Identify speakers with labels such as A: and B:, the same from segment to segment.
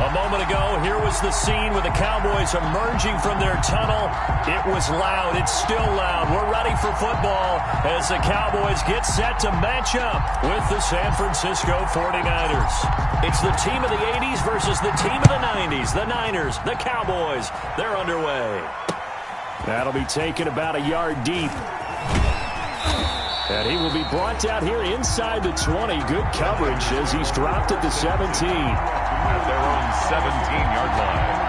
A: A moment ago, here was the scene with the Cowboys emerging from their tunnel. It was loud. It's still loud. We're ready for football as the Cowboys get set to match up with the San Francisco 49ers. It's the team of the 80s versus the team of the 90s. The Niners, the Cowboys, they're underway. That'll be taken about a yard deep. And he will be brought down here inside the 20. Good coverage as he's dropped at the 17.
B: At their own 17-yard line.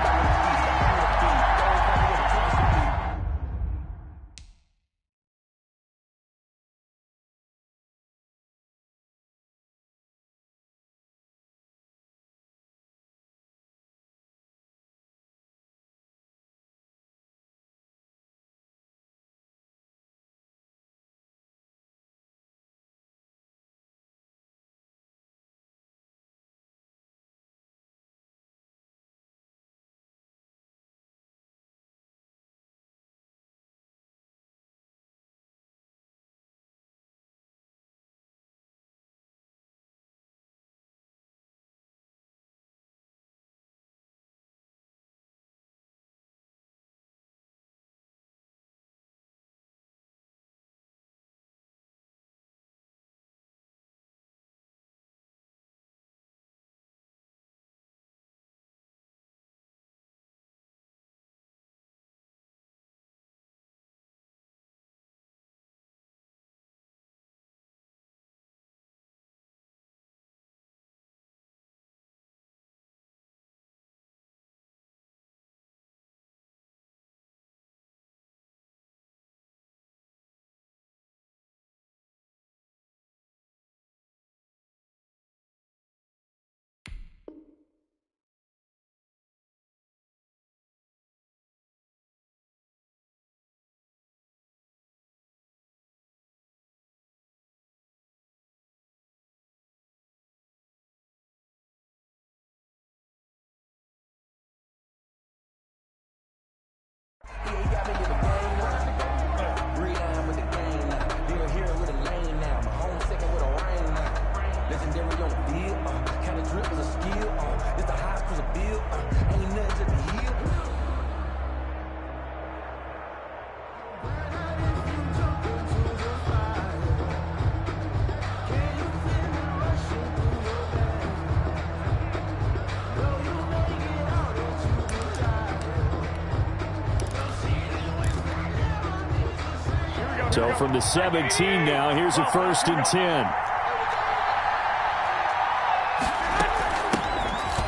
A: So from the 17 now, here's a 1st and 10.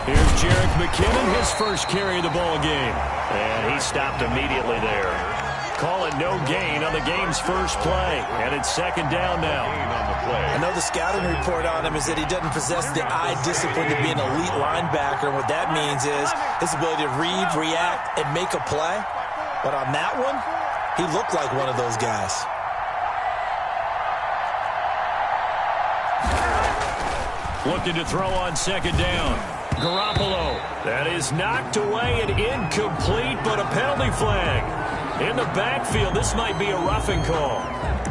A: Here's Jerick McKinnon, his first carry of the ball game. And he stopped immediately there. Call it no gain on the game's first play. And it's 2nd down now.
C: I know the scouting report on him is that he doesn't possess the eye discipline to be an elite linebacker. And what that means is his ability to read, react, and make a play. But on that one, he looked like one of those guys.
A: Looking to throw on 2nd down. Garoppolo. That is knocked away and incomplete, but a penalty flag. In the backfield, this might be a roughing call.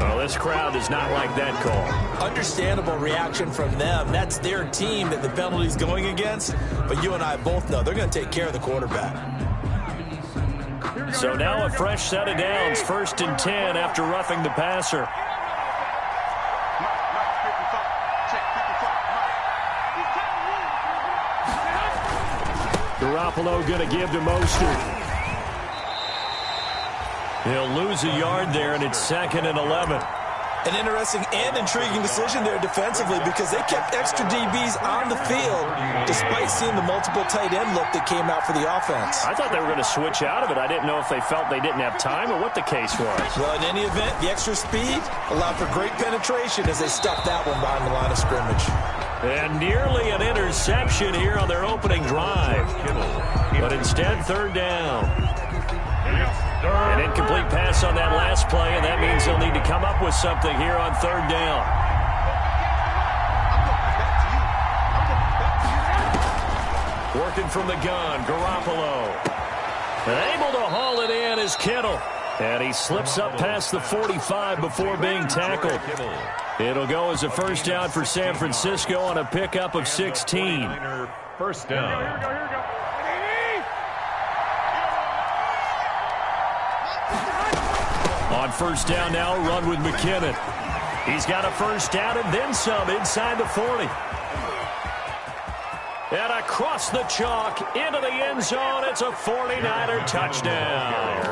A: Oh, this crowd does not like that call.
C: Understandable reaction from them. That's their team that the penalty's going against. But you and I both know they're going to take care of the quarterback.
A: So now a fresh set of downs. 1st and 10 after roughing the passer. Garoppolo going to give to Mostert. He'll lose a yard there, and it's 2nd and 11.
C: An interesting and intriguing decision there defensively because they kept extra DBs on the field despite seeing the multiple tight end look that came out for the offense.
A: I thought they were going to switch out of it. I didn't know if they felt they didn't have time or what the case was.
C: Well, in any event, the extra speed allowed for great penetration as they stuffed that one behind the line of scrimmage.
A: And nearly an interception here on their opening drive. But instead, 3rd down. An incomplete pass on that last play, and that means they'll need to come up with something here on 3rd down. Working from the gun, Garoppolo. And able to haul it in is Kittle. And he slips up past the 45 before being tackled. It'll go as a 1st down for San Francisco on a pickup of 16.
B: First down.
D: Here we go.
A: On first down now, run with McKinnon. He's got a first down and then some inside the 40. And across the chalk into the end zone. It's a 49er touchdown.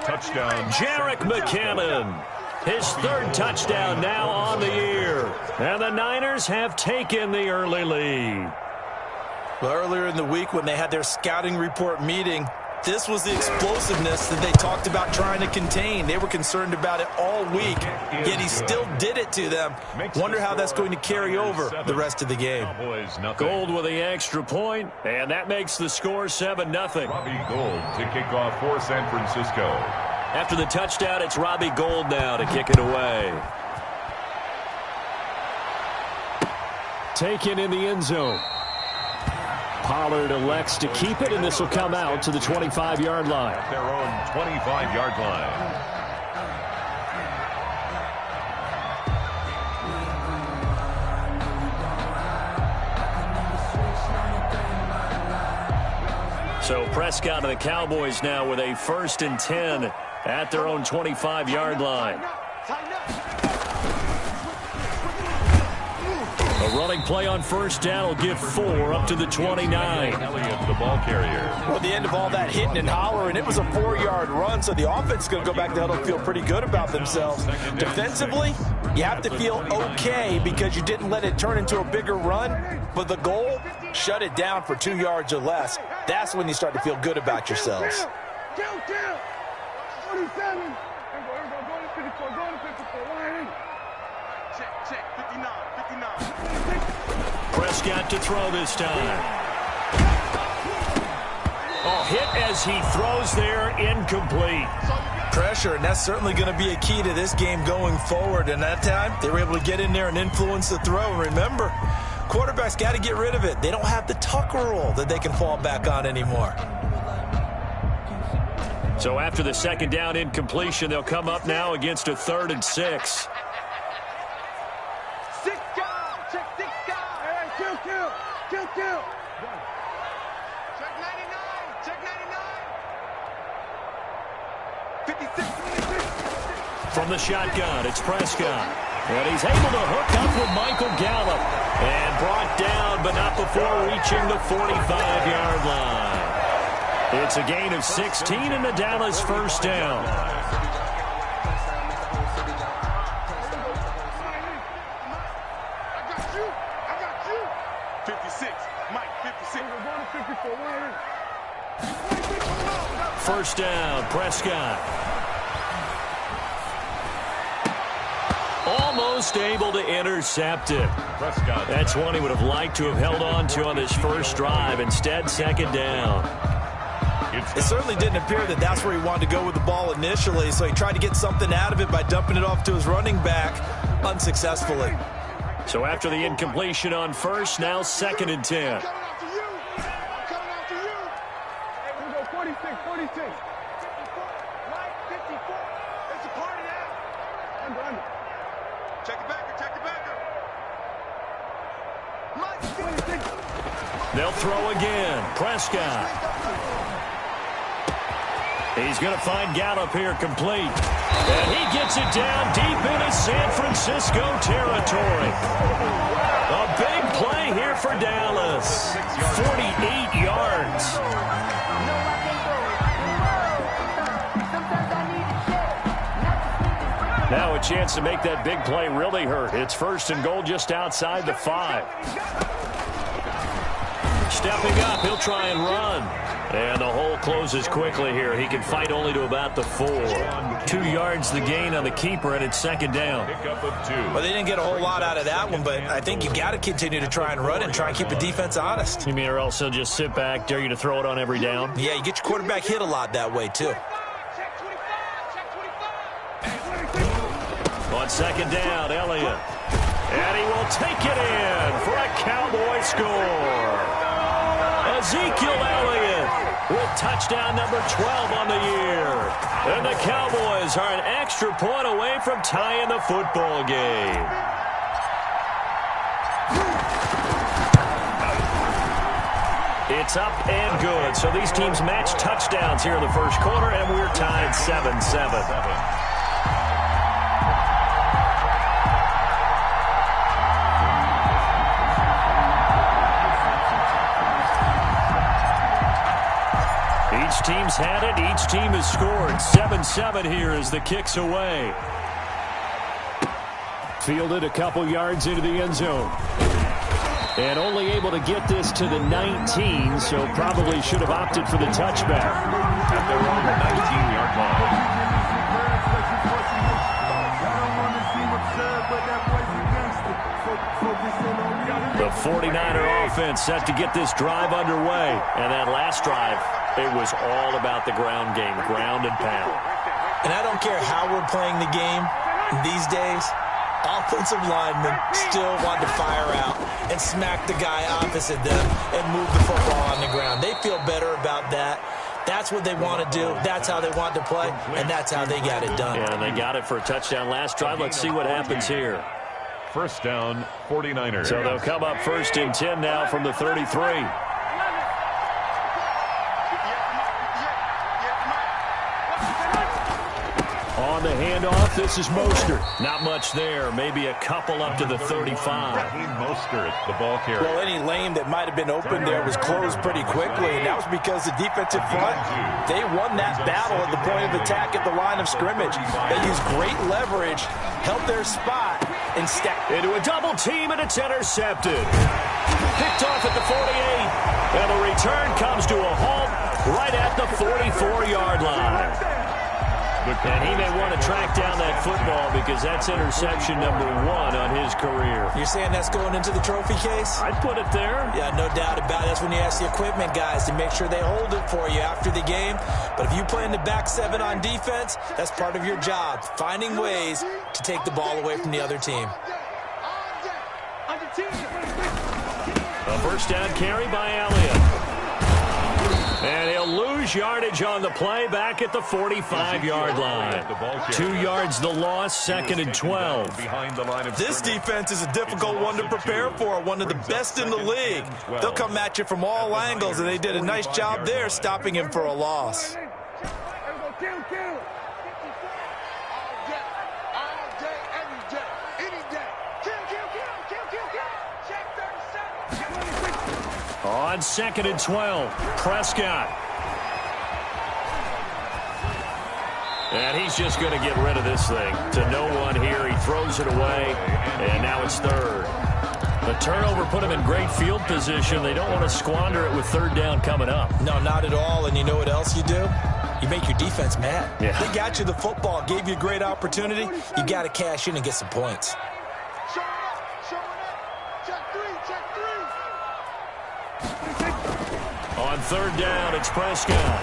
B: Touchdown.
A: Jerick McKinnon. His third touchdown now on the year. And the Niners have taken the early lead.
C: Well, earlier in the week when they had their scouting report meeting, this was the explosiveness that they talked about trying to contain. They were concerned about it all week, yet he still did it to them. Wonder how that's going to carry over the rest of the game.
A: Gould with the extra point, and that makes the score 7-0.
B: Robbie Gould to kick off for San Francisco.
A: After the touchdown, it's Robbie Gould now to kick it away. Taken in the end zone. Pollard elects to keep it, and this will come out to the 25-yard line.
B: Their own 25-yard line.
A: So Prescott and the Cowboys now with a 1st and 10 at their own 25-yard line. A running play on first down will give 4 up to the 29.
B: Elliott, the ball carrier.
C: Well, the end of all that hitting and hollering, it was a 4-yard run, so the offense is going to go back to huddle and feel pretty good about themselves. Defensively, you have to feel okay because you didn't let it turn into a bigger run, but the goal, shut it down for 2 yards or less. That's when you start to feel good about yourselves.
D: Count. 47. Go to 54. Check. 59.
A: Prescott to throw this time. Oh, hit as he throws there, incomplete.
C: Pressure, and that's certainly going to be a key to this game going forward. And that time, they were able to get in there and influence the throw. And remember, quarterbacks got to get rid of it. They don't have the Tucker rule that they can fall back on anymore.
A: So after the second down incompletion, they'll come up now against a 3rd and 6.
D: Kill. Check 99. 56.
A: From the shotgun, it's Prescott. And he's able to hook up with Michael Gallup. And brought down, but not before reaching the 45-yard line. It's a gain of 16 and the Dallas first down.
D: I got you. 56. Mike, 56.
A: First down, Prescott. Almost able to intercept it.
B: Prescott.
A: That's one he would have liked to have held on to on this first drive. Instead, second down.
C: It certainly didn't appear that that's where he wanted to go with the ball initially, so he tried to get something out of it by dumping it off to his running back unsuccessfully.
A: So after the incompletion on first, now 2nd and 10.
D: Coming after you. Here we go, 46. Right, 54. It's a party now. Under. Check it backer. Mike, 26.
A: They'll throw again. Prescott. He's going to find Gallup here complete. And he gets it down deep into San Francisco territory. A big play here for Dallas. 48 yards. Now a chance to make that big play really hurt. It's 1st and goal just outside the 5. Stepping up, he'll try and run. And the hole closes quickly here. He can fight only to about the 4. 2 yards the gain on the keeper, and it's 2nd down.
B: Pickup of 2.
C: Well, they didn't get a whole lot out of that one, but I think you got to continue to try and run and try and keep the defense honest.
A: You mean or else he'll just sit back, dare you to throw it on every down?
C: Yeah, you get your quarterback hit a lot that way, too.
D: Check 25.
A: On 2nd down, Elliott. And he will take it in for a Cowboy score. Ezekiel Elliott with touchdown number 12 on the year. And the Cowboys are an extra point away from tying the football game. It's up and good. So these teams match touchdowns here in the first quarter, and we're tied 7-7. Each team's had it. Each team has scored. 7-7 here as the kick's away. Fielded a couple yards into the end zone. And only able to get this to the 19, so probably should have opted for the touchback.
B: At their own 19-yard line.
A: The 49er offense set to get this drive underway. And that last drive, it was all about the ground game, ground and pound.
C: And I don't care how we're playing the game these days, offensive linemen still want to fire out and smack the guy opposite them and move the football on the ground. They feel better about that. That's what they want to do. That's how they want to play, and that's how they got it done.
A: Yeah, and they got it for a touchdown last drive. Let's see what happens here.
B: First down, 49ers.
A: So they'll come up 1st and 10 now from the 33. On the handoff, this is Mostert. Not much there. Maybe a couple up to the 35.
B: Raheem Mostert, the ball carrier.
C: Well, any lane that might have been open there was closed pretty quickly, and that was because the defensive front, they won that battle at the point of attack at the line of scrimmage. They used great leverage, held their spot, and stacked
A: into a double team, and it's intercepted. Picked off at the 48, and the return comes to a halt right at the 44-yard line. And he may want to track down that football because that's interception number 1 on his career.
C: You're saying that's going into the trophy case?
A: I'd put it there.
C: Yeah, no doubt about it. That's when you ask the equipment guys to make sure they hold it for you after the game. But if you play in the back 7 on defense, that's part of your job, finding ways to take the ball away from the other team.
A: A first down carry by Elliott. And he'll lose yardage on the play back at the 45-yard line. 2 yards the loss, 2nd and 12.
C: This defense is a difficult one to prepare for, one of the best in the league. They'll come at you from all angles, and they did a nice job there stopping him for a loss.
A: On 2nd and 12, Prescott. And he's just going to get rid of this thing. To no one here. He throws it away, and now it's 3rd. The turnover put him in great field position. They don't want to squander it with 3rd down coming up.
C: No, not at all. And you know what else you do? You make your defense mad.
A: Yeah.
C: They got you the football, gave you a great opportunity. You got to cash in and get some points.
A: On 3rd down, it's Prescott.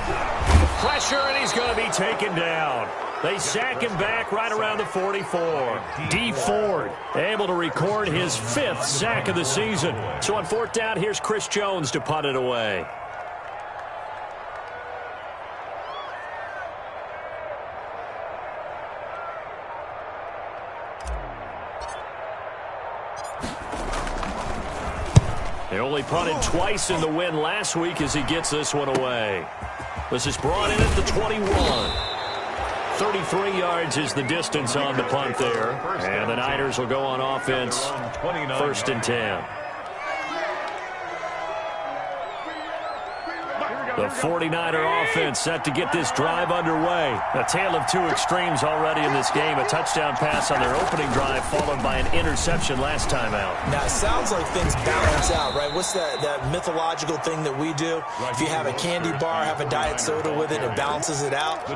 A: Pressure, and he's going to be taken down. They sack him back right around the 44. Dee Ford able to record his 5th sack of the season. So on 4th down, here's Chris Jones to punt it away. They only punted twice in the win last week as he gets this one away. This is brought in at the 21. 33 yards is the distance on the punt there. And the Niners will go on offense 1st and 10. The 49er offense set to get this drive underway. A tale of 2 extremes already in this game. A touchdown pass on their opening drive followed by an interception last time out.
C: Now, it sounds like things balance out, right? What's that mythological thing that we do? If you have a candy bar, have a diet soda with it, it balances it out.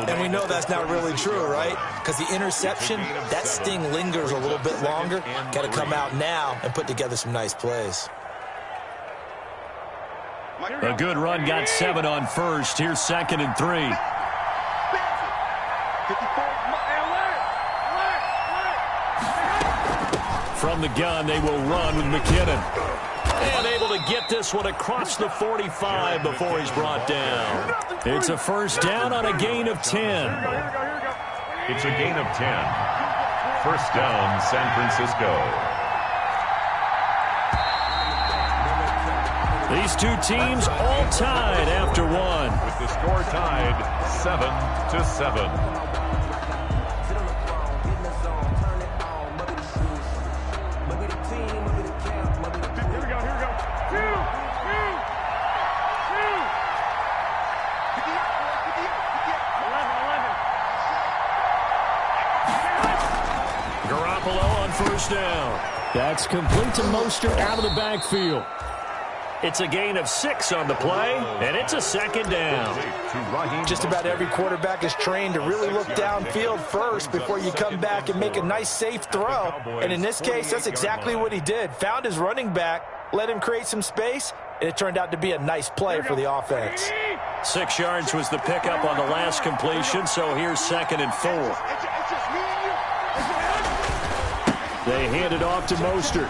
C: And we know that's not really true, right? Because the interception, that sting lingers a little bit longer. Got to come out now and put together some nice plays.
A: A good run got 7 on 1st. Here's 2nd and 3. From the gun, they will run with McKinnon. And able to get this one across the 45 before he's brought down. It's a first down on a gain of 10.
B: It's a gain of 10. First down, San Francisco.
A: These two teams all tied after one.
B: With the score tied 7-7.
A: First down. That's complete to Mostert out of the backfield. It's a gain of 6 on the play, and it's a second down.
C: Just about every quarterback is trained to really look downfield first before you come back and make a nice, safe throw. And in this case, that's exactly what he did. Found his running back, let him create some space, and it turned out to be a nice play for the offense.
A: 6 yards was the pickup on the last completion, so here's 2nd and 4. They hand it off to Mostert.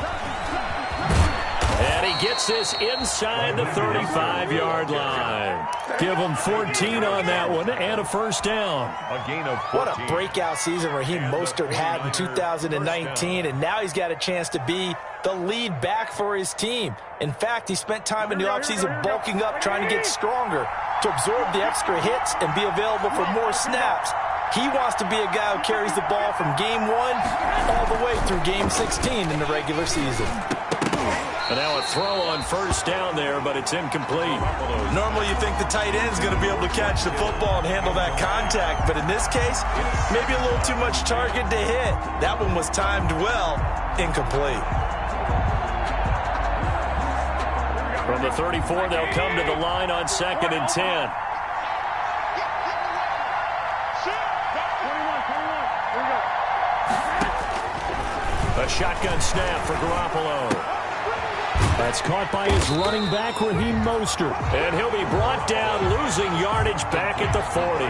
A: And he gets this inside the 35-yard line. Give him 14 on that one and a first down.
B: A gain of 14.
C: What a breakout season Raheem Mostert had in 2019, and now he's got a chance to be the lead back for his team. In fact, he spent time in the offseason bulking up, trying to get stronger to absorb the extra hits and be available for more snaps. He wants to be a guy who carries the ball from game 1 all the way through game 16 in the regular season.
A: And now a throw on first down there, but it's incomplete.
C: Normally you think the tight end's going to be able to catch the football and handle that contact, but in this case, maybe a little too much target to hit. That one was timed well, incomplete.
A: From the 34, they'll come to the line on 2nd and 10. A shotgun snap for Garoppolo. That's caught by his running back, Raheem Mostert. And he'll be brought down, losing yardage back at the 40.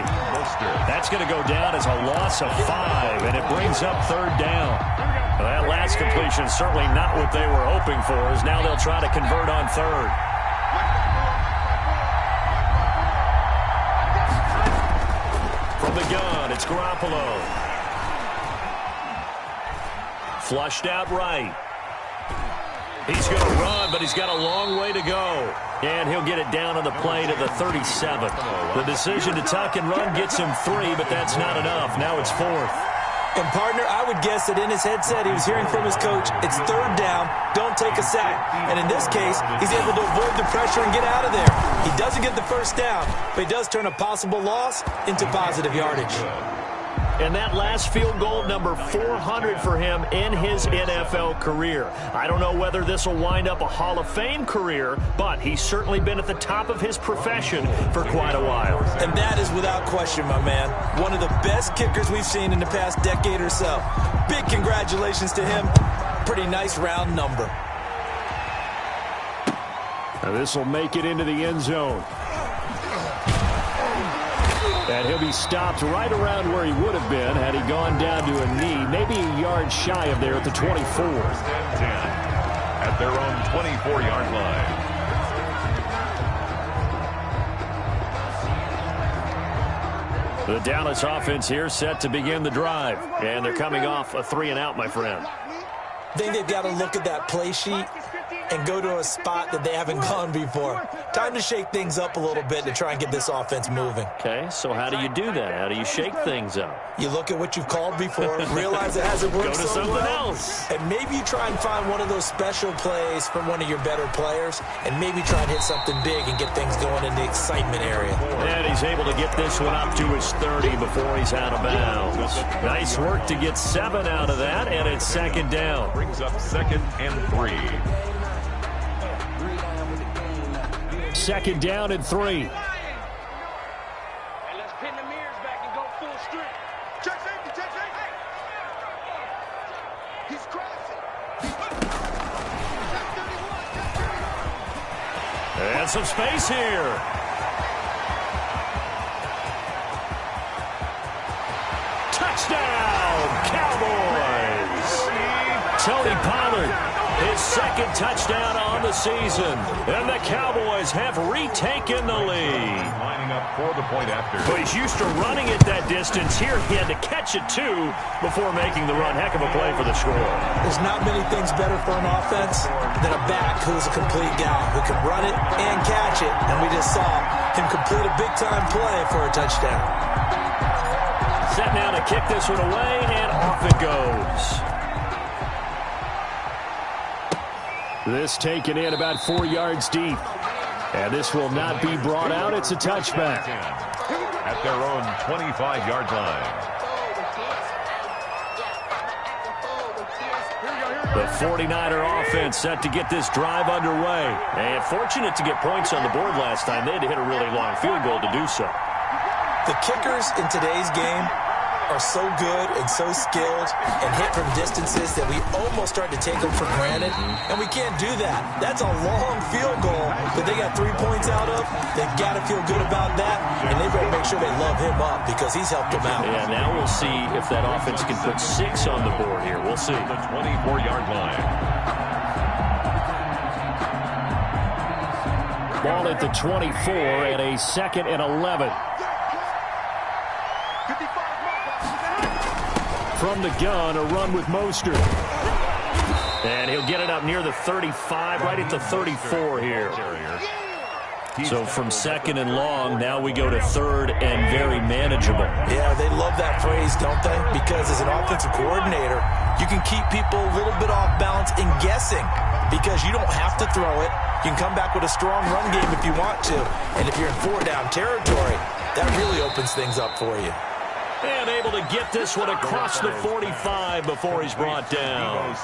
A: That's going to go down as a loss of 5, and it brings up 3rd down. Well, that last completion certainly not what they were hoping for, as now they'll try to convert on 3rd. From the gun, it's Garoppolo. Flushed out right. He's going to run, but he's got a long way to go. And he'll get it down on the play to the 37. The decision to tuck and run gets him 3, but that's not enough. Now it's 4th.
C: And, partner, I would guess that in his headset he was hearing from his coach, it's 3rd down, don't take a sack. And in this case, he's able to avoid the pressure and get out of there. He doesn't get the first down, but he does turn a possible loss into positive yardage.
A: And that last field goal, number 400 for him in his NFL career. I don't know whether this will wind up a Hall of Fame career, but he's certainly been at the top of his profession for quite a while.
C: And that is without question, my man. One of the best kickers we've seen in the past decade or so. Big congratulations to him. Pretty nice round number.
A: Now this will make it into the end zone. And he'll be stopped right around where he would have been had he gone down to a knee, maybe a yard shy of there at the 24.
B: 1st and 10 at their own 24-yard line.
A: The Dallas offense here set to begin the drive. And they're coming off a 3-and-out, my friend.
C: I think they've got to look at that play sheet and go to a spot that they haven't gone before. Time to shake things up a little bit to try and get this offense moving.
A: Okay, so how do you do that? How do you shake things up?
C: You look at what you've called before, realize it hasn't worked
A: Go to
C: so
A: something
C: well,
A: else.
C: and maybe you try and find one of those special plays from one of your better players, and maybe try and hit something big and get things going in the excitement area.
A: And he's able to get this one up to his 30 before he's out of bounds. Nice work to get 7 out of that, and it's 2nd down.
B: Brings up 2nd and 3.
A: 2nd down and 3.
D: Hey, let's pin the mirrors back and go full strength. Check safety, check safety. He's crossing. Check 31, check 31.
A: And some space here. Touchdown, Cowboys. Tony Pollard, his second touchdown on the season. And the Cowboys have retaken the lead.
B: Lining up for the point after.
A: But he's used to running it that distance. Here he had to catch it, too, before making the run. Heck of a play for the score.
C: There's not many things better for an offense than a back who's a complete guy who can run it and catch it. And we just saw him complete a big-time play for a touchdown.
A: Set now to kick this one away, and off it goes. This taken in about 4 yards deep. And this will not be brought out. It's a touchback.
B: At their own 25-yard line.
A: The 49er offense set to get this drive underway. And fortunate to get points on the board last time. They had to hit a really long field goal to do so.
C: The kickers in today's game are so good and so skilled and hit from distances that we almost start to take them for granted, and we can't do that. That's a long field goal that they got 3 points out of. They've got to feel good about that, and they better make sure they love him up because he's helped them out.
A: Yeah, now we'll see if that offense can put 6 on the board here. We'll see.
B: The 24-yard line.
A: Ball at the 24 and a 2nd and 11. From the gun, a run with Mostert. And he'll get it up near the 35, right at the 34 here. So from 2nd and long, now we go to 3rd and very manageable.
C: Yeah, they love that phrase, don't they? Because as an offensive coordinator, you can keep people a little bit off balance and guessing because you don't have to throw it. You can come back with a strong run game if you want to. And if you're in 4-down territory, that really opens things up for you.
A: And able to get this one across the 45 before he's brought down.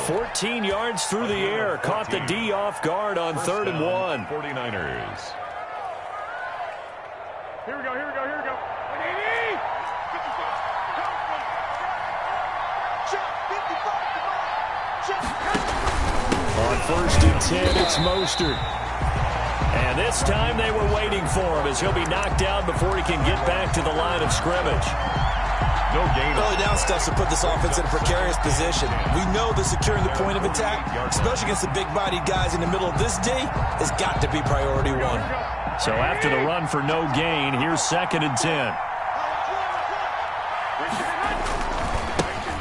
A: 14 yards through the air. Caught the D off guard on 3rd and 1.
B: 49ers.
D: Here we go, here we go, here we go.
A: On 1st and 10, it's Mostert. And this time they were waiting for him as he'll be knocked down before he can get back to the line of scrimmage.
B: No gain.
C: Early down steps to put this offense in a precarious position. We know that securing the point of attack, especially against the big-bodied guys in the middle of this D, has got to be priority 1.
A: So after the run for no gain, here's 2nd and 10.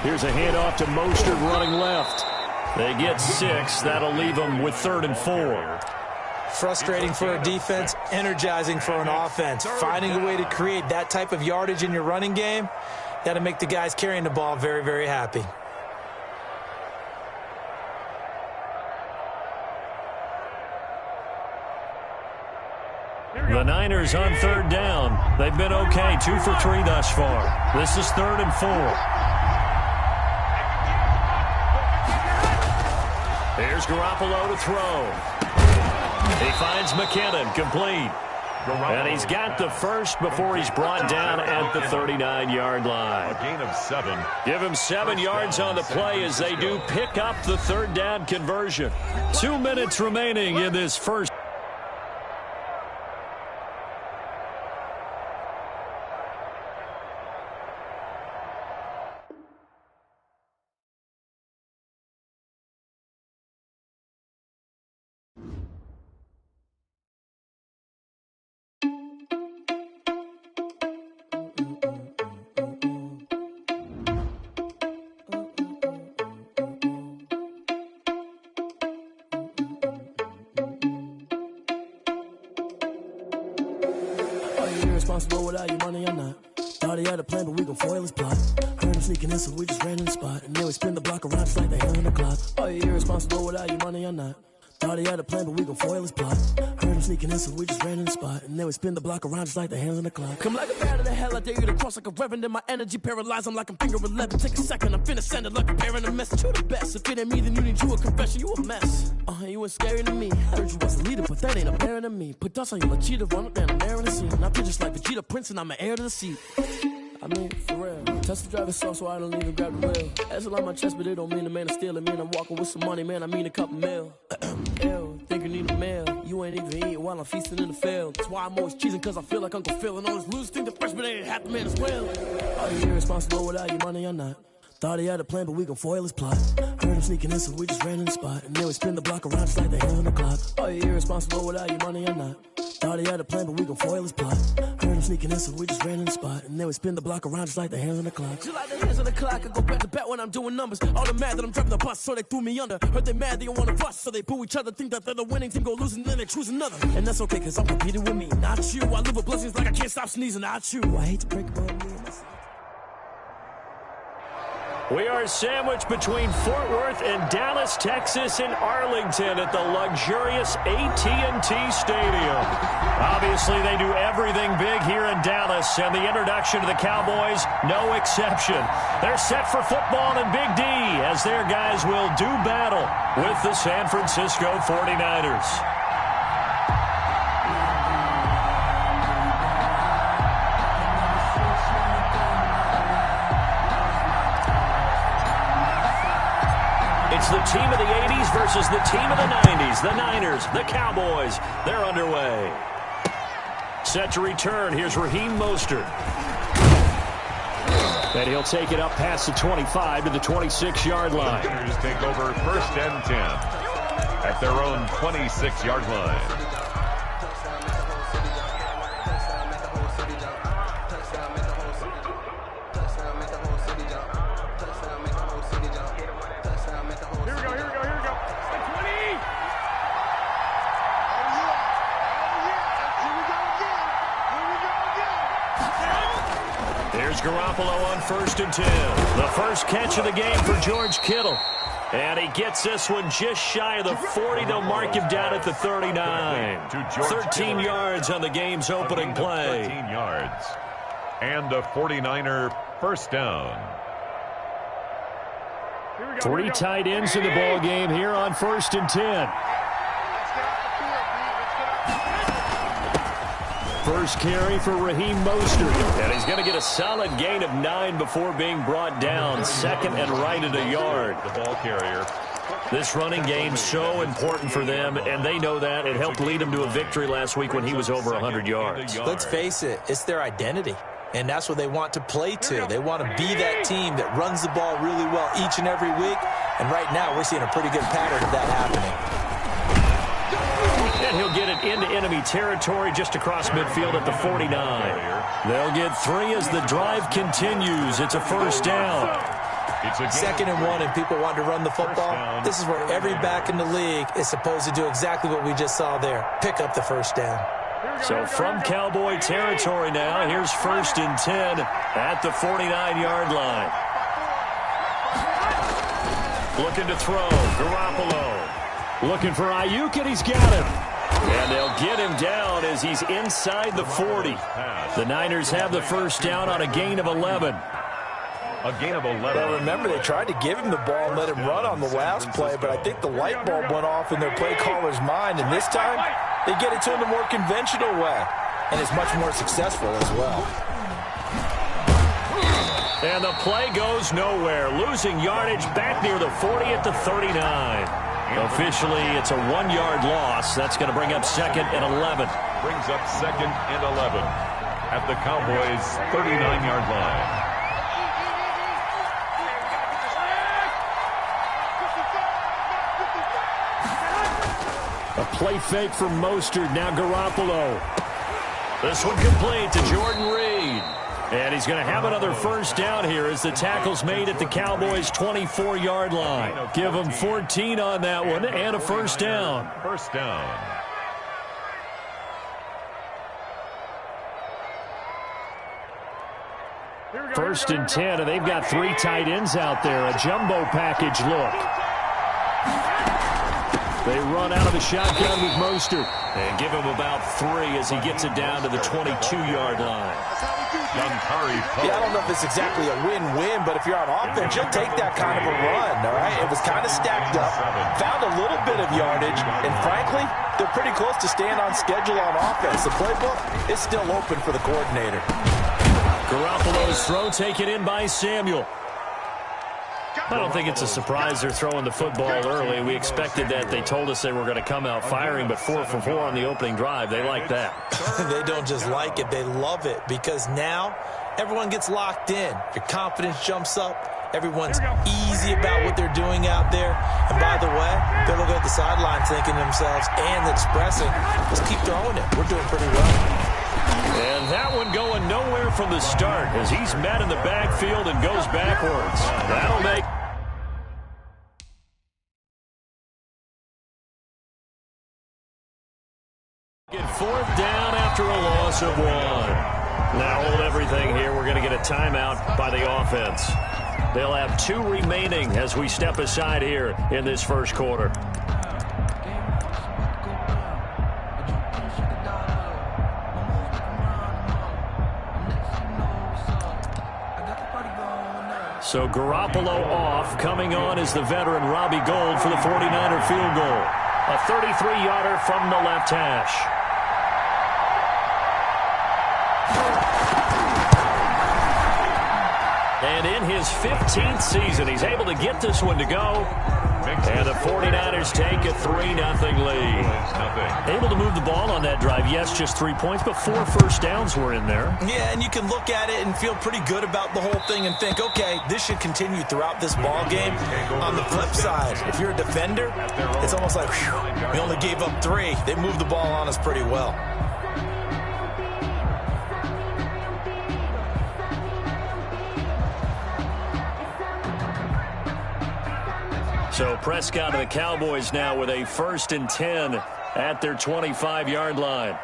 A: Here's a handoff to Mostert running left. They get 6. That'll leave them with 3rd and 4.
C: Frustrating for a defense, energizing for an offense. Finding a way to create that type of yardage in your running game, that'll make the guys carrying the ball very, very happy.
A: The Niners on 3rd down. They've been okay, 2 for 3 thus far. This is 3rd and 4. Here's Garoppolo to throw. He finds McKinnon, complete. And he's got the first before he's brought down at the 39-yard line.
B: A gain of 7.
A: Give him 7 yards on the play as they do pick up the 3rd down conversion. 2 minutes remaining in this first.
E: Responsible without your money or not. Thought he had a plan, but we gon' foil his plot. Heard him sneaking in, so we just ran in the spot. And then we spin the block around just like the hand on the clock. Are you irresponsible without your money or not? Thought he had a plan, but we gon' foil his plot. Heard him sneaking in, so we just ran in the spot. And then we spin the block around just like the hands on the clock. Come like a bat of the hell, I dare you to cross like a reverend. And my energy paralyzed, I'm like I'm finger 11. Take a second, I'm finna send it like a bearing a message. You the best, if it ain't me, then you need you a confession. You a mess, you ain't scary to me. Heard you was a leader, but that ain't apparent to me. Put dust on your cheetah, run up down the air in the scene. I feel just like Vegeta Prince, and I'm an heir to the seat. I mean, for real. Test the driver's sauce, so I don't even grab the wheel. That's on my chest, but it don't mean the man is stealing. Man, I'm walking with some money, man, I mean a couple mil. Ew, think you need a meal. You ain't even eating while I'm feasting in the field. That's why I'm always cheesing, cause I feel like Uncle Phil. And all those losers think the freshman ain't half the man as well. Are you irresponsible without your money or not? Thought he had a plan, but we gon' foil his plot. Heard him sneaking in, so we just ran in the spot. And then we spin the block around just like the hand on the clock. Are you irresponsible without your money or not? Thought he had a plan, but we gon' foil his plot. Heard him sneaking in, so we just ran in the spot. And then we spin the block around just like the hands on the clock. Just like the hands on the clock, I go back to back when I'm doing numbers. All the mad that I'm driving the bus, so they threw me under. Heard they mad, they don't wanna bust, so they boo each other. Think that they're the winning team, go losing, then they choose another. And that's okay, cause I'm competing with me, not you. I live with blessings like I can't stop sneezing, not you. I hate to break it, but me and myself.
A: We are sandwiched between Fort Worth and Dallas, Texas, and Arlington at the luxurious AT&T Stadium. Obviously, they do everything big here in Dallas, and the introduction to the Cowboys, no exception. They're set for football in Big D as their guys will do battle with the San Francisco 49ers. It's the team of the 80s versus the team of the 90s. The Niners, the Cowboys, they're underway. Set to return, here's Raheem Mostert. And he'll take it up past the 25 to the 26-yard line.
B: The Niners take over 1st and 10 at their own 26-yard line.
A: Garoppolo on 1st and 10. The first catch of the game for George Kittle. And he gets this one just shy of the 40. They'll mark him down at the 39. 13 yards on the game's opening play.
B: 13 yards. And a 49er first down.
A: 3 tight ends in the ball game here on 1st and 10. First carry for Raheem Mostert. And he's going to get a solid gain of 9 before being brought down. Second and right at a yard.
B: The ball carrier.
A: This running game's so important for them, and they know that. It helped lead them to a victory last week when he was over 100 yards.
C: Let's face it, it's their identity. And that's what they want to play to. They want to be that team that runs the ball really well each and every week. And right now, we're seeing a pretty good pattern of that happening.
A: And he'll get it into enemy territory just across midfield at the 49. They'll get 3 as the drive continues. It's a first down.
B: It's a
C: 2nd and 1, and people want to run the football. This is where every back in the league is supposed to do exactly what we just saw there. Pick up the first down.
A: So from Cowboy territory now, here's 1st and 10 at the 49-yard line. Looking to throw, Garoppolo. Looking for Ayuk, and he's got him. And they'll get him down as he's inside the 40. The Niners have the first down on a gain of 11.
B: A gain of 11.
C: Well, remember, they tried to give him the ball and let him run on the last play, but I think the light bulb went off in their play caller's mind, and this time they get it to him the more conventional way, and it's much more successful as well.
A: And the play goes nowhere, losing yardage back near the 40 at the 39. Officially, it's a 1-yard loss. That's going to bring up 2nd and 11.
B: Brings up 2nd and 11 at the Cowboys' 39-yard line.
A: A play fake from Mostert. Now Garoppolo. This one complete to Jordan Reed. And he's going to have another first down here as the tackle's made at the Cowboys' 24-yard line. Give him 14 on that one and a first down.
B: First down.
A: First and 10, and they've got 3 tight ends out there. A jumbo package look. They run out of the shotgun with Mostert and give him about 3 as he gets it down to the 22-yard line.
C: Yeah, I don't know if it's exactly a win-win, but if you're on offense, you'll take that kind of a run, all right? It was kind of stacked up, found a little bit of yardage, and frankly, they're pretty close to staying on schedule on offense. The playbook is still open for the coordinator.
A: Garoppolo's throw taken in by Samuel. I don't think it's a surprise they're throwing the football early. We expected that. They told us they were going to come out firing, but 4 for 4 on the opening drive. They like that.
C: They don't just like it. They love it because now everyone gets locked in. Your confidence jumps up, Everyone's easy about what they're doing out there. And by the way, they're looking at the sideline thinking to themselves and expressing, just keep throwing it. We're doing pretty well.
A: And that one going nowhere from the start as he's met in the backfield and goes backwards. That'll make it fourth down after a loss of 1. Now hold everything here. We're going to get a timeout by the offense. They'll have 2 remaining as we step aside here in this first quarter. So Garoppolo off. Coming on is the veteran Robbie Gould for the 49er field goal. A 33-yarder from the left hash. And in his 15th season, he's able to get this one to go. And the 49ers take a 3-0 lead. Able to move the ball on that drive. Yes, just 3 points, but 4 first downs were in there.
C: Yeah, and you can look at it and feel pretty good about the whole thing and think, okay, this should continue throughout this ball game. On the flip side, if you're a defender, it's almost like, whew, we only gave up 3. They moved the ball on us pretty well.
A: So Prescott and the Cowboys now with a 1st and 10 at their 25-yard line.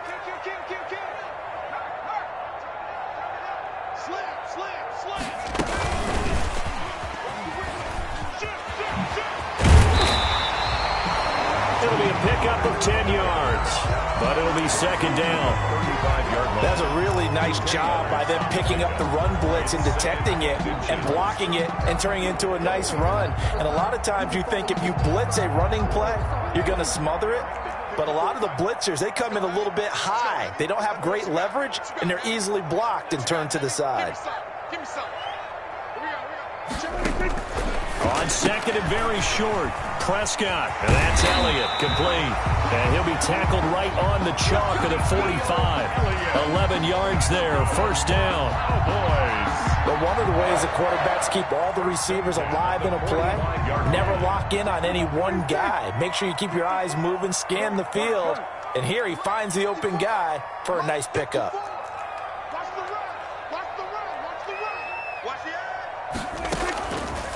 A: It'll be a pickup of 10 yards, but it'll be 2nd down.
C: That's a really nice job by them picking up the run blitz and detecting it and blocking it and turning it into a nice run. And a lot of times you think if you blitz a running play, you're going to smother it. But a lot of the blitzers, they come in a little bit high. They don't have great leverage, and they're easily blocked and turned to the side.
A: On 2nd and very short, Prescott, and that's Elliott, complete. And he'll be tackled right on the chalk of the 45. 11 yards there, 1st down.
C: But one of the ways the quarterbacks keep all the receivers alive in a play, never lock in on any one guy. Make sure you keep your eyes moving, scan the field, and here he finds the open guy for a nice pickup.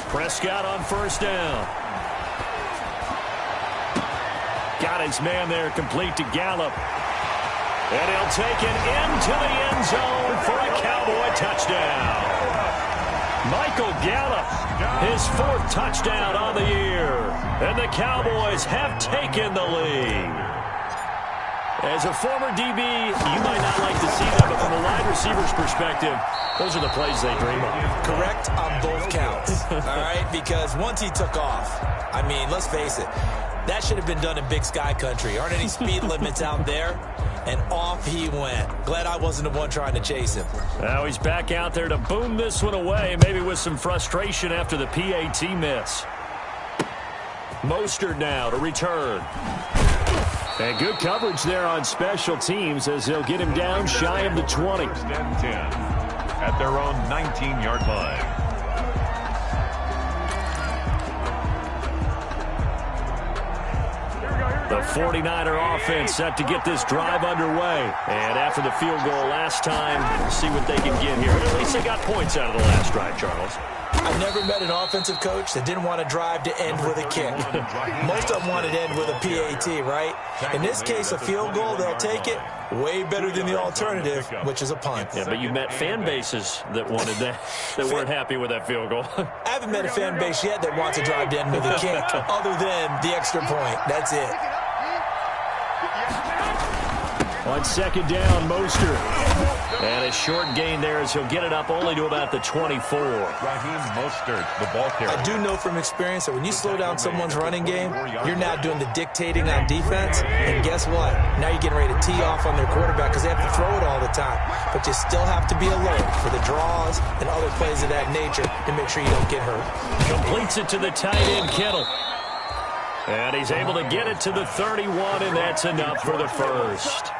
A: Prescott on 1st down. Got his man there, complete to Gallup. And he'll take it into the end zone for a Cowboy touchdown. Michael Gallup, his 4th touchdown on the year. And the Cowboys have taken the lead. As a former DB, you might not like to see that, but from a wide receiver's perspective, those are the plays they dream of.
C: Correct on both counts, all right? Because once he took off, I mean, let's face it, that should have been done in Big Sky Country. Aren't any speed limits out there? And off he went. Glad I wasn't the one trying to chase him.
A: Now he's back out there to boom this one away, maybe with some frustration after the PAT miss. Mostert now to return. And good coverage there on special teams as they'll get him down shy of the 20.
B: 1st and 10 at their own 19-yard line.
A: The 49er offense set to get this drive underway. And after the field goal last time, see what they can get here. At least they got points out of the last drive, Charles.
C: I've never met an offensive coach that didn't want to drive to end with a kick. Most of them wanted to end with a PAT, right? In this case, a field goal, they'll take it. Way better than the alternative, which is a punt.
A: Yeah, but you met fan bases that wanted that, that weren't happy with that field goal.
C: I haven't met a fan base yet that wants to drive to end with a kick other than the extra point. That's it.
A: On 2nd down, Mostert. And a short gain there as he'll get it up only to about the 24.
B: Raheem Mostert, the ball carrier.
C: I do know from experience that when you slow down someone's running game, you're now doing the dictating on defense. And guess what? Now you're getting ready to tee off on their quarterback because they have to throw it all the time. But you still have to be alert for the draws and other plays of that nature to make sure you don't get hurt.
A: Completes it to the tight end, Kittle. And he's able to get it to the 31, and that's enough for the 1st.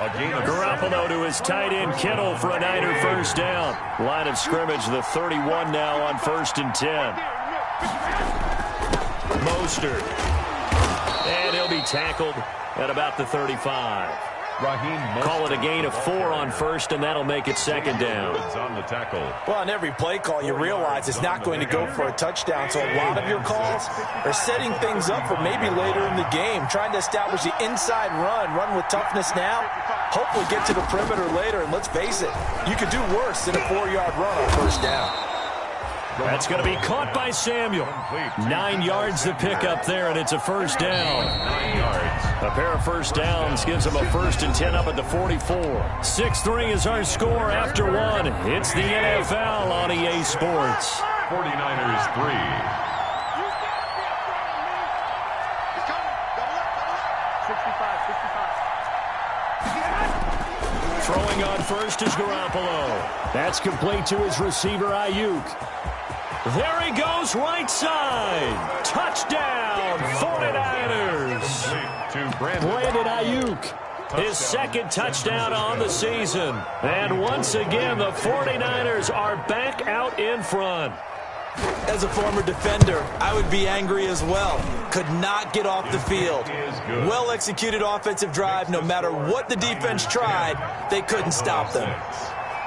A: Garoppolo to his tight end Kittle for a Niner first down. Line of scrimmage, the 31 now on 1st and 10. Mostert. And he'll be tackled at about the 35. Call it a gain of 4 on 1st, and that'll make it 2nd down.
B: On the tackle.
C: Well, on every play call, you realize it's not going to go for a touchdown, so a lot of your calls are setting things up for maybe later in the game, trying to establish the inside run with toughness now, hopefully get to the perimeter later, and let's face it, you could do worse than a 4-yard run on 1st down.
A: That's going to be caught by Samuel. 9 yards to pick up there, and it's a first down.
B: 9 yards.
A: A pair of first downs gives them a 1st and 10 up at the 44. 6-3 is our score after 1. It's the NFL on EA Sports.
B: 49ers 3.
A: Throwing on first is Garoppolo. That's complete to his receiver, Ayuk. There he goes, right side. Touchdown, 49ers.
B: To
A: Brandon Ayuk, his 2nd touchdown on the season. And once again, the 49ers are back out in front.
C: As a former defender, I would be angry as well. Could not get off the field. Well-executed offensive drive. No matter what the defense tried, they couldn't stop them.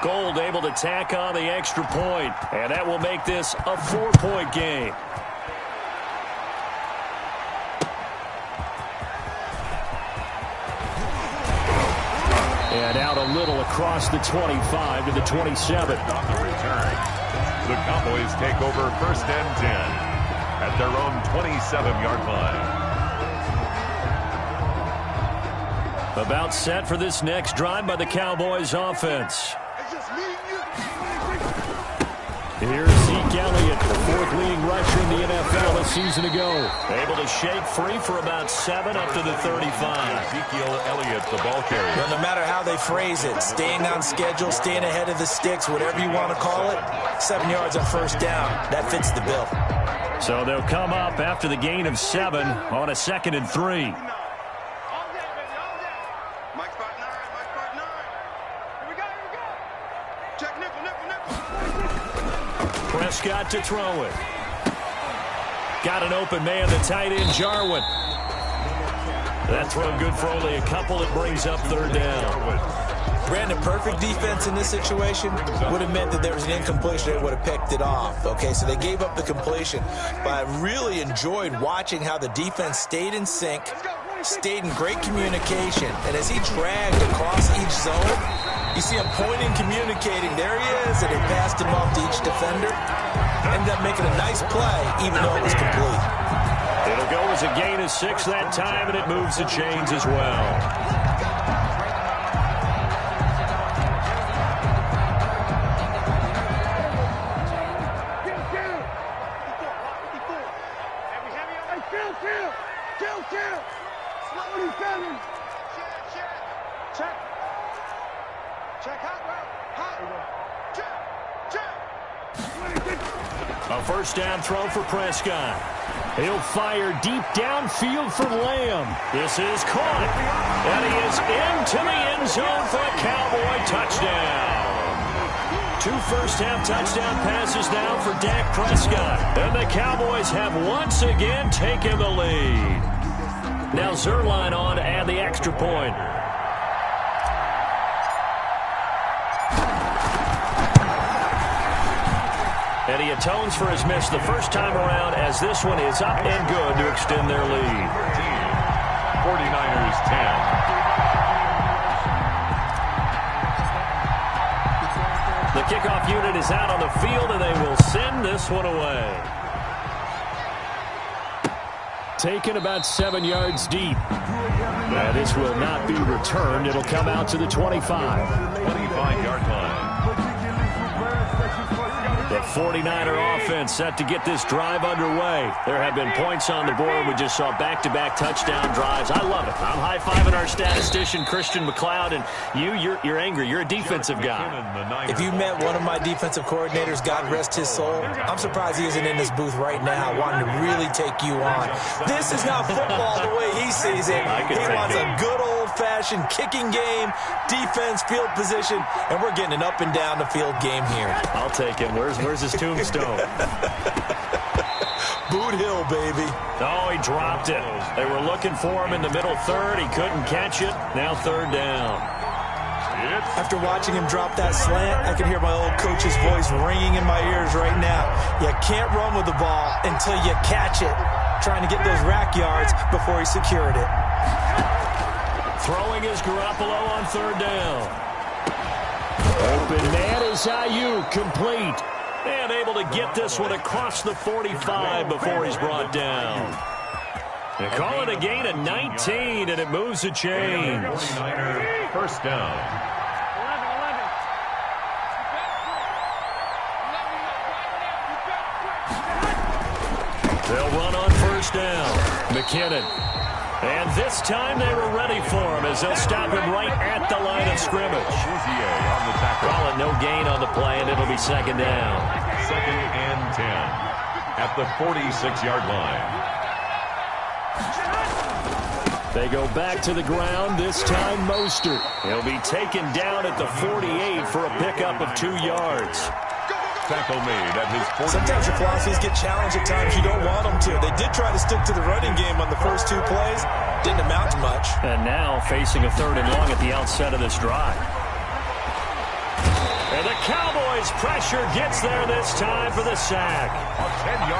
A: Gold able to tack on the extra point, and that will make this a 4-point game. And out a little across the 25 to the 27.
B: On the return, the Cowboys take over 1st and 10 at their own 27-yard line.
A: About set for this next drive by the Cowboys offense. Here's Zeke Elliott, the 4th leading rusher in the NFL a season ago. Able to shake free for about 7 up to the 35.
B: Ezekiel Elliott, the ball carrier.
C: Well, no matter how they phrase it, staying on schedule, staying ahead of the sticks, whatever you want to call it, 7 yards on 1st down. That fits the bill.
A: So they'll come up after the gain of 7 on a 2nd and 3. Prescott to throw it. Got an open man, the tight end, Jarwin. That throw good for only a couple. It brings up 3rd down.
C: Brandon, perfect defense in this situation would have meant that there was an incompletion. They would have picked it off. Okay, so they gave up the completion. But I really enjoyed watching how the defense stayed in sync, stayed in great communication. And as he dragged across each zone, you see him pointing, communicating. There he is, and he passed him off to each defender. Ended up making a nice play, even though it was complete.
A: It'll go as a gain of 6 that time, and it moves the chains as well. A first down throw for Prescott. He'll fire deep downfield for Lamb. This is caught. And he is into the end zone for a Cowboy touchdown. 2 first-half touchdown passes now for Dak Prescott. And the Cowboys have once again taken the lead. Now Zuerlein on to add the extra point. And he atones for his miss the first time around as this one is up and good to extend their lead.
B: 49ers 10.
A: The kickoff unit is out on the field, and they will send this one away. Taken about 7 yards deep. This will not be returned. It'll come out to the 25.
B: 25-yard line.
A: The 49er offense set to get this drive underway. There have been points on the board. We just saw back-to-back touchdown drives. I love it. I'm high-fiving our statistician, Christian McLeod, and you're angry. You're a defensive guy.
C: If you met one of my defensive coordinators, God rest his soul, I'm surprised he isn't in this booth right now wanting to really take you on. This is not football the way he sees it. He wants a good old-fashioned possession, kicking game, defense, field position, and we're getting an up and down the field game here.
A: I'll take him. Where's his tombstone?
C: Boot Hill, baby.
A: Oh, he dropped it. They were looking for him in the middle third. He couldn't catch it. Now third down.
C: After watching him drop that slant, I can hear my old coach's voice ringing in my ears right now. You can't run with the ball until you catch it. Trying to get those rack yards before he secured it.
A: Throwing is Garoppolo on third down. Open man is Ayuk, complete. And able to get this one across the 45 before he's brought down. They call it a gain of 19, and it moves the chains.
B: 49er first down.
A: They'll run on first down. McKinnon. And this time they were ready for him as they'll stop him right at the line of scrimmage.
B: On the tackle.
A: Call it no gain on the play, and it'll be second down.
B: Second and 10 at the 46-yard line.
A: They go back to the ground, this time Mostert. He'll be taken down at the 48 for a pickup of 2 yards.
B: Tackle made at his 40.
C: Sometimes your philosophies get challenged at times you don't want them to. They did try to stick to the running game on the first 2 plays. Didn't amount to much.
A: And now facing a third and long at the outset of this drive. And the Cowboys' pressure gets there this time for the sack.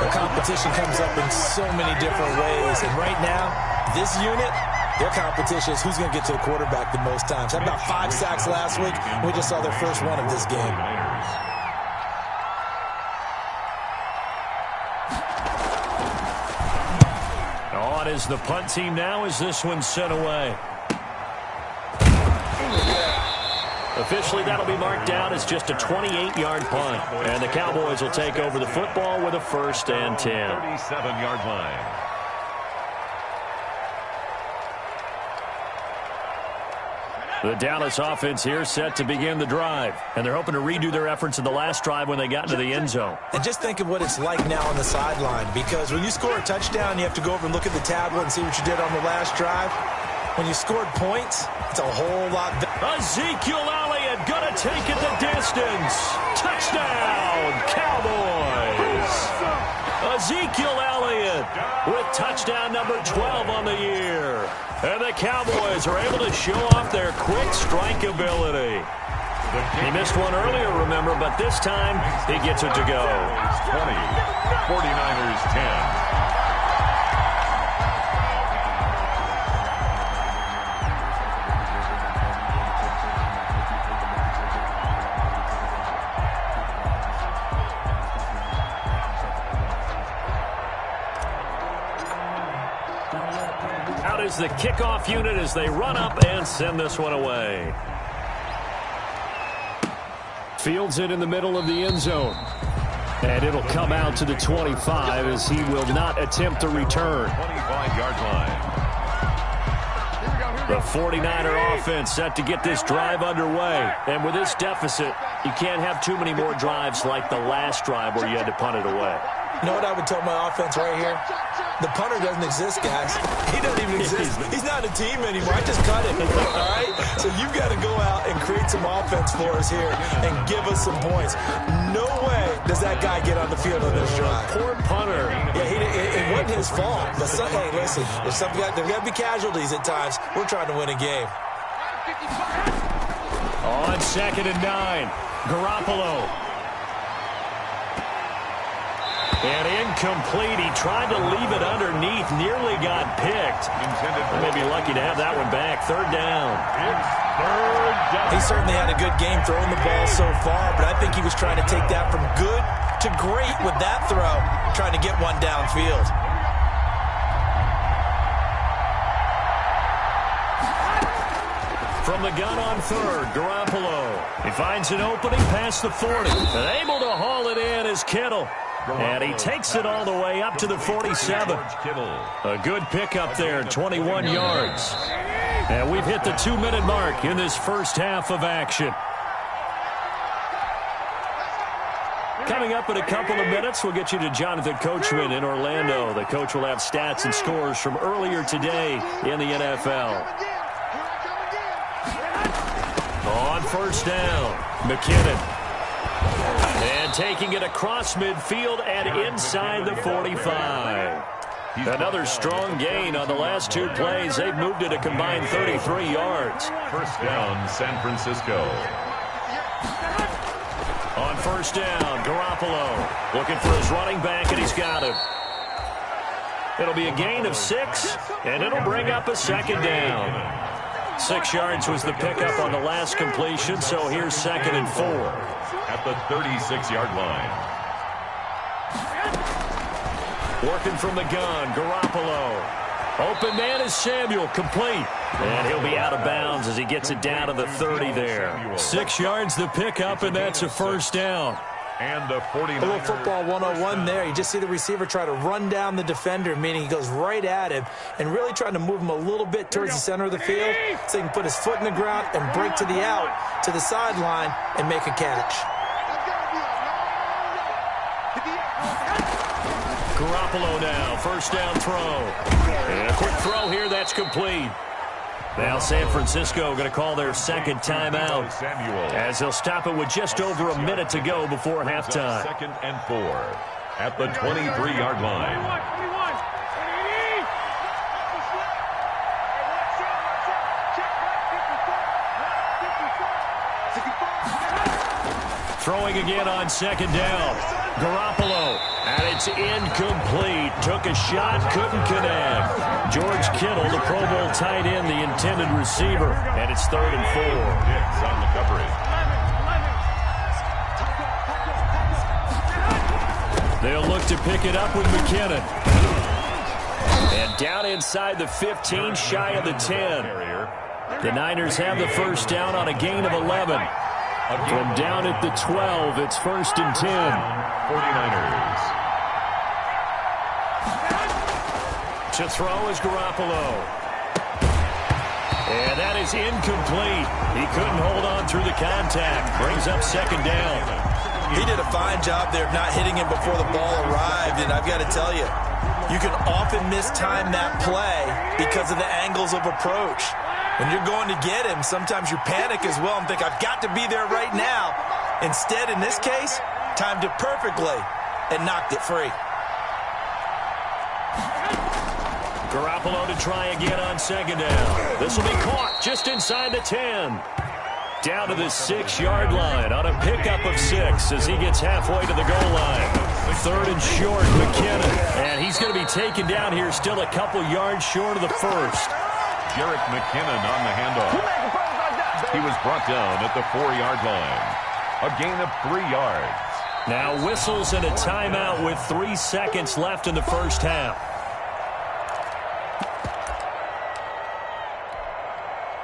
C: The competition comes up in so many different ways. And right now, this unit, their competition is who's going to get to the quarterback the most times. Had about 5 sacks last week. We just saw their first one of this game.
A: On is the punt team now as this one's sent away. Officially, that'll be marked down as just a 28-yard punt. And the Cowboys will take over the football with a first and 10.
B: 37-yard line.
A: The Dallas offense here set to begin the drive. And they're hoping to redo their efforts in the last drive when they got into the end zone.
C: And just think of what it's like now on the sideline. Because when you score a touchdown, you have to go over and look at the tablet and see what you did on the last drive. When you scored points, it's a whole lot better.
A: Ezekiel Elliott gonna take it the distance. Touchdown, Cowboys. Ezekiel Elliott with touchdown number 12 on the year. And the Cowboys are able to show off their quick strike ability. He missed one earlier, remember, but this time he gets it to go.
B: 20, 49ers 10.
A: Out is the kickoff unit as they run up and send this one away. Fields it in the middle of the end zone. And it'll come out to the 25 as he will not attempt to return.
B: 25-yard line.
A: The 49er offense set to get this drive underway. And with this deficit, you can't have too many more drives like the last drive where you had to punt it away.
C: You know what I would tell my offense right here? The punter doesn't exist, guys. He doesn't even exist. He's not a team anymore. I just cut him, all right? So you've got to go out and create some offense for us here and give us some points. No way does that guy get on the field on this drive.
A: Poor punter.
C: Yeah, it wasn't his fault. But hey, listen, there's got to be casualties at times. We're trying to win a game.
A: On 2nd and 9, Garoppolo. And incomplete. He tried to leave it underneath. Nearly got picked. They may be lucky to have that one back. Third down.
C: He certainly had a good game throwing the ball so far, but I think he was trying to take that from good to great with that throw, trying to get one downfield.
A: From the gun on third, Garoppolo. He finds an opening past the 40. And able to haul it in is Kittle. And he takes it all the way up to the 47. A good pickup there, 21 yards. And we've hit the 2-minute mark in this first half of action. Coming up in a couple of minutes, we'll get you to Jonathan Coachman in Orlando. The coach will have stats and scores from earlier today in the NFL. On first down, McKinnon. And taking it across midfield and inside the 45. Another strong gain on the last two plays. They've moved it a combined 33 yards.
B: First down, San Francisco.
A: On first down, Garoppolo looking for his running back, and he's got him. It'll be a gain of 6, and it'll bring up a second down. 6 yards was the pickup on the last completion, so here's 2nd and 4.
B: At the 36-yard line.
A: Working from the gun, Garoppolo. Open man is Samuel, complete. And he'll be out of bounds as he gets it down to the 30 there. 6 yards the pickup, and that's a first down.
B: And the 49ers.
C: A little football 101 there. You just see the receiver try to run down the defender, meaning he goes right at him and really trying to move him a little bit towards the center of the field so he can put his foot in the ground and break to the out, to the sideline, and make a catch.
A: Garoppolo now, first down throw. And a quick throw here, that's complete. Now San Francisco going to call their second timeout as they'll stop it with just over a minute to go before halftime.
B: 2nd and 4 at the 23-yard line.
A: Throwing again on second down. Garoppolo, and it's incomplete. Took a shot, couldn't connect. George Kittle, the Pro Bowl tight end, the intended receiver, and it's 3rd and 4.
B: Diggs on the coverage.
A: They'll look to pick it up with McKinnon. And down inside the 15, shy of the 10. The Niners have the first down on a gain of 11. From down at the 12, it's 1st and 10.
B: 49ers.
A: To throw is Garoppolo. And that is incomplete. He couldn't hold on through the contact. Brings up second down.
C: He did a fine job there of not hitting him before the ball arrived, and I've got to tell you, you can often mistime that play because of the angles of approach. When you're going to get him, sometimes you panic as well and think, I've got to be there right now. Instead, in this case, timed it perfectly and knocked it free.
A: Garoppolo to try again on second down. This will be caught just inside the 10. Down to the 6-yard line on a pickup of 6 as he gets halfway to the goal line. 3rd and short, McKinnon. And he's going to be taken down here still a couple yards short of the first.
B: Jerick McKinnon on the handoff. He was brought down at the 4-yard line. A gain of 3 yards.
A: Now whistles and a timeout with 3 seconds left in the first half.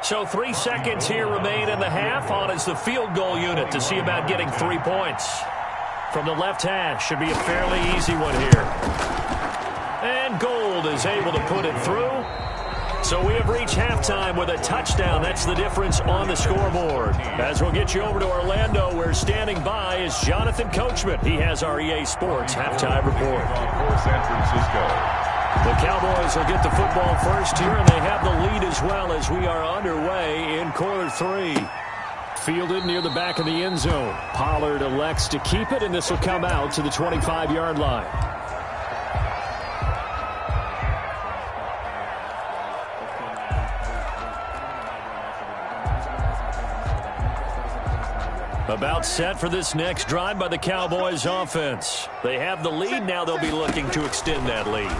A: So 3 seconds here remain in the half. On is the field goal unit to see about getting 3 points. From the left hash, should be a fairly easy one here. And Gold is able to put it through. So we have reached halftime with a touchdown. That's the difference on the scoreboard. As we'll get you over to Orlando, where standing by is Jonathan Coachman. He has our EA Sports halftime report.
B: For San Francisco.
A: The Cowboys will get the football first here, and they have the lead as well as we are underway in quarter 3. Fielded near the back of the end zone. Pollard elects to keep it, and this will come out to the 25-yard line. About set for this next drive by the Cowboys offense. They have the lead. Now they'll be looking to extend that lead.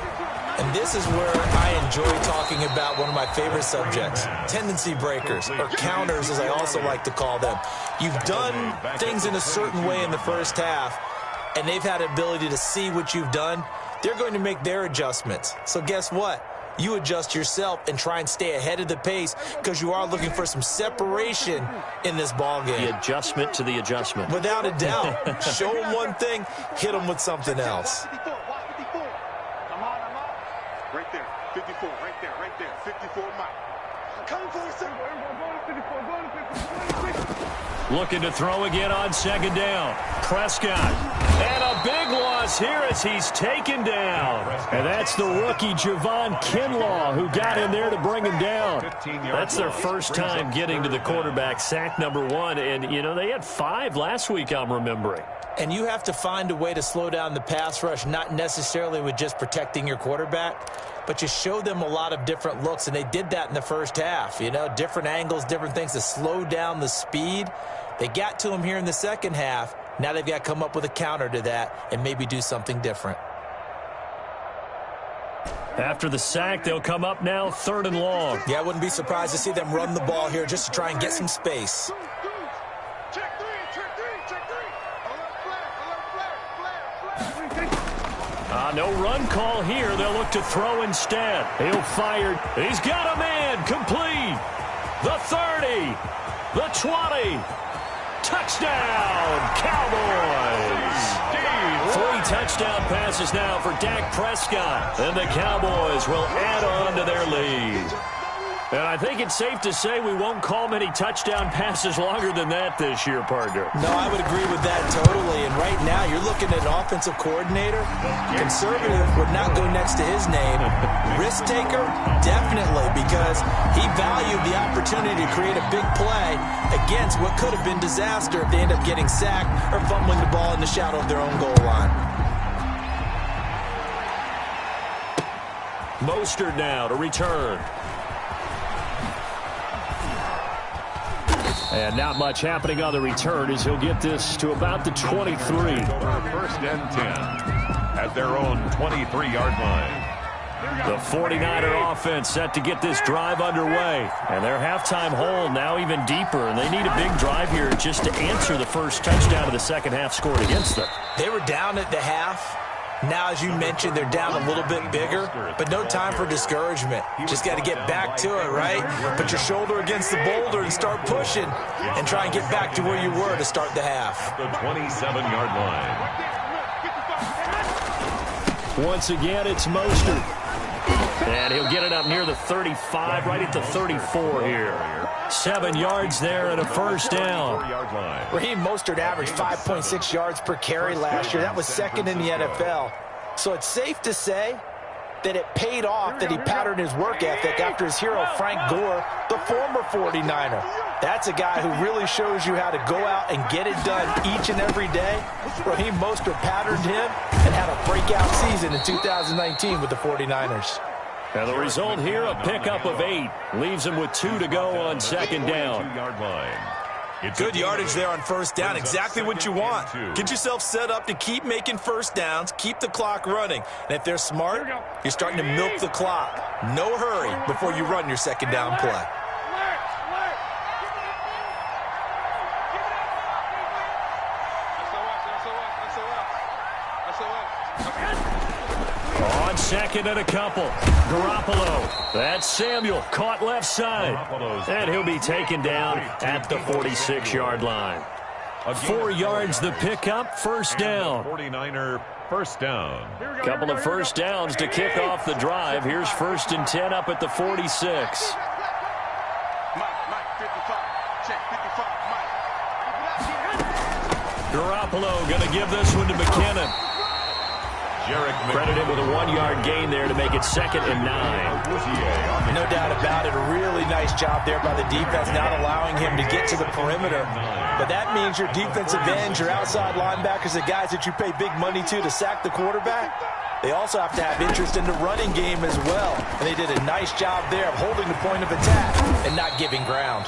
C: And this is where I enjoy talking about one of my favorite subjects, tendency breakers, or counters as I also like to call them. You've done things in a certain way in the first half, and they've had the ability to see what you've done. They're going to make their adjustments. So guess what? You adjust yourself and try and stay ahead of the pace because you are looking for some separation in this ball game.
A: The adjustment to the adjustment.
C: Without a doubt. Show them one thing, hit them with something else.
D: Right there, 54, right there, 54 mile. Come for a second.
A: Looking to throw again on second down. Prescott And a big loss here as he's taken down. And that's the rookie Javon Kinlaw who got in there to bring him down. That's their first time getting to the quarterback, sack number 1. And, you know, they had 5 last week, I'm remembering.
C: And you have to find a way to slow down the pass rush, not necessarily with just protecting your quarterback, but you show them a lot of different looks, and they did that in the first half. You know, different angles, different things to slow down the speed. They got to him here in the second half. Now they've got to come up with a counter to that and maybe do something different.
A: After the sack, they'll come up now 3rd and long.
C: Yeah, I wouldn't be surprised to see them run the ball here just to try and get some space.
A: No run call here. They'll look to throw instead. He'll fire. He's got a man. Complete. The 30. The 20. Touchdown, Cowboys. 3 touchdown passes now for Dak Prescott. And the Cowboys will add on to their lead. And I think it's safe to say we won't call many touchdown passes longer than that this year, partner.
C: No, I would agree with that totally. And right now, you're looking at an offensive coordinator. Conservative would not go next to his name. Risk taker, definitely, because he valued the opportunity to create a big play against what could have been disaster if they end up getting sacked or fumbling the ball in the shadow of their own goal line.
A: Mostert now to return. And not much happening on the return as he'll get this to about the 23.
B: 1st and 10 at their own 23-yard line.
A: The 49er offense set to get this drive underway. And their halftime hole now even deeper. And they need a big drive here just to answer the first touchdown of the second half scored against them.
C: They were down at the half. Now, as you mentioned, they're down a little bit bigger, but no time for discouragement. Just got to get back to it, right? Put your shoulder against the boulder and start pushing and try and get back to where you were to start the half.
B: The 27-yard line.
A: Once again, it's Mostert. And he'll get it up near the 35, right at the 34 here. 7 yards there and a first down.
C: Raheem Mostert averaged 5.6 yards per carry last year. That was 2nd in the NFL. So it's safe to say that it paid off that he patterned his work ethic after his hero Frank Gore, the former 49er. That's a guy who really shows you how to go out and get it done each and every day. Raheem Mostert patterned him and had a breakout season in 2019 with the 49ers.
A: And the result here, a pickup of 8. Leaves him with 2 to go on 2nd down.
C: Good yardage there on 1st down. Exactly what you want. Get yourself set up to keep making first downs, keep the clock running. And if they're smart, you're starting to milk the clock. No hurry before you run your 2nd down play.
A: On 2nd and a couple. Garoppolo. That's Samuel. Caught left side. And he'll be taken down at the 46-yard line. 4 yards the pickup. First down.
B: 49er first down.
A: Couple of first downs to kick off the drive. Here's 1st and 10 up at the 46. Garoppolo going to give this one to McKinnon. Credited with a 1-yard gain there to make it 2nd and 9.
C: No doubt about it. A really nice job there by the defense, not allowing him to get to the perimeter. But that means your defensive ends, your outside linebackers, the guys that you pay big money to sack the quarterback, they also have to have interest in the running game as well. And they did a nice job there of holding the point of attack and not giving ground.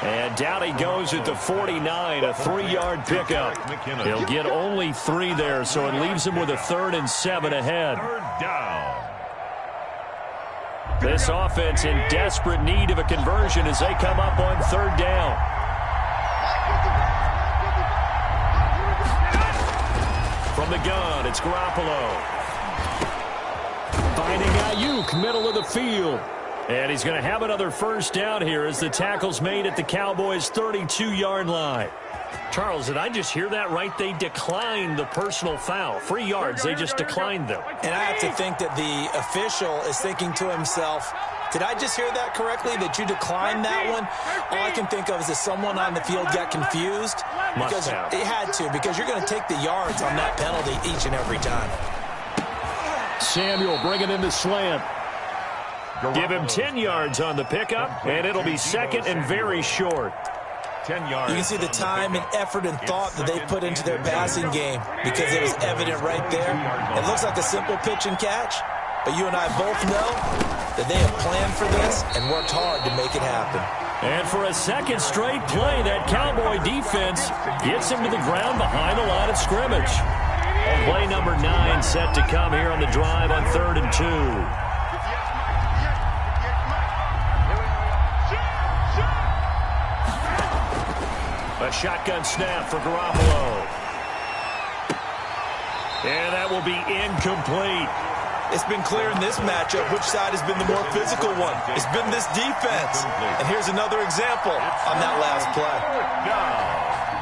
A: And down he goes at the 49, a 3-yard pickup. He'll get only 3 there, so it leaves him with a 3rd and 7 ahead.
B: 3rd down.
A: This offense in desperate need of a conversion as they come up on 3rd down. From the gun, it's Garoppolo. Finding Ayuk, middle of the field. And he's going to have another first down here as the tackle's made at the Cowboys' 32-yard line. Charles, did I just hear that right? They declined the personal foul. 3 yards, they just declined them.
C: And I have to think that the official is thinking to himself, Did I just hear that correctly, that you declined that one? All I can think of is that someone on the field got confused. Because it had to, because you're going to take the yards on that penalty each and every time.
A: Samuel bringing in the slant. Give him 10 yards on the pickup, and it'll be second and very short.
B: 10 yards.
C: You can see the time and effort and thought that they put into their passing game because it was evident right there. It looks like a simple pitch and catch, but you and I both know that they have planned for this and worked hard to make it happen.
A: And for a second straight play, that Cowboy defense gets him to the ground behind the line of scrimmage. Play number 9 set to come here on the drive on 3rd and 2. A shotgun snap for Garoppolo. And that will be incomplete.
C: It's been clear in this matchup which side has been the more physical one. It's been this defense. And here's another example on that last play.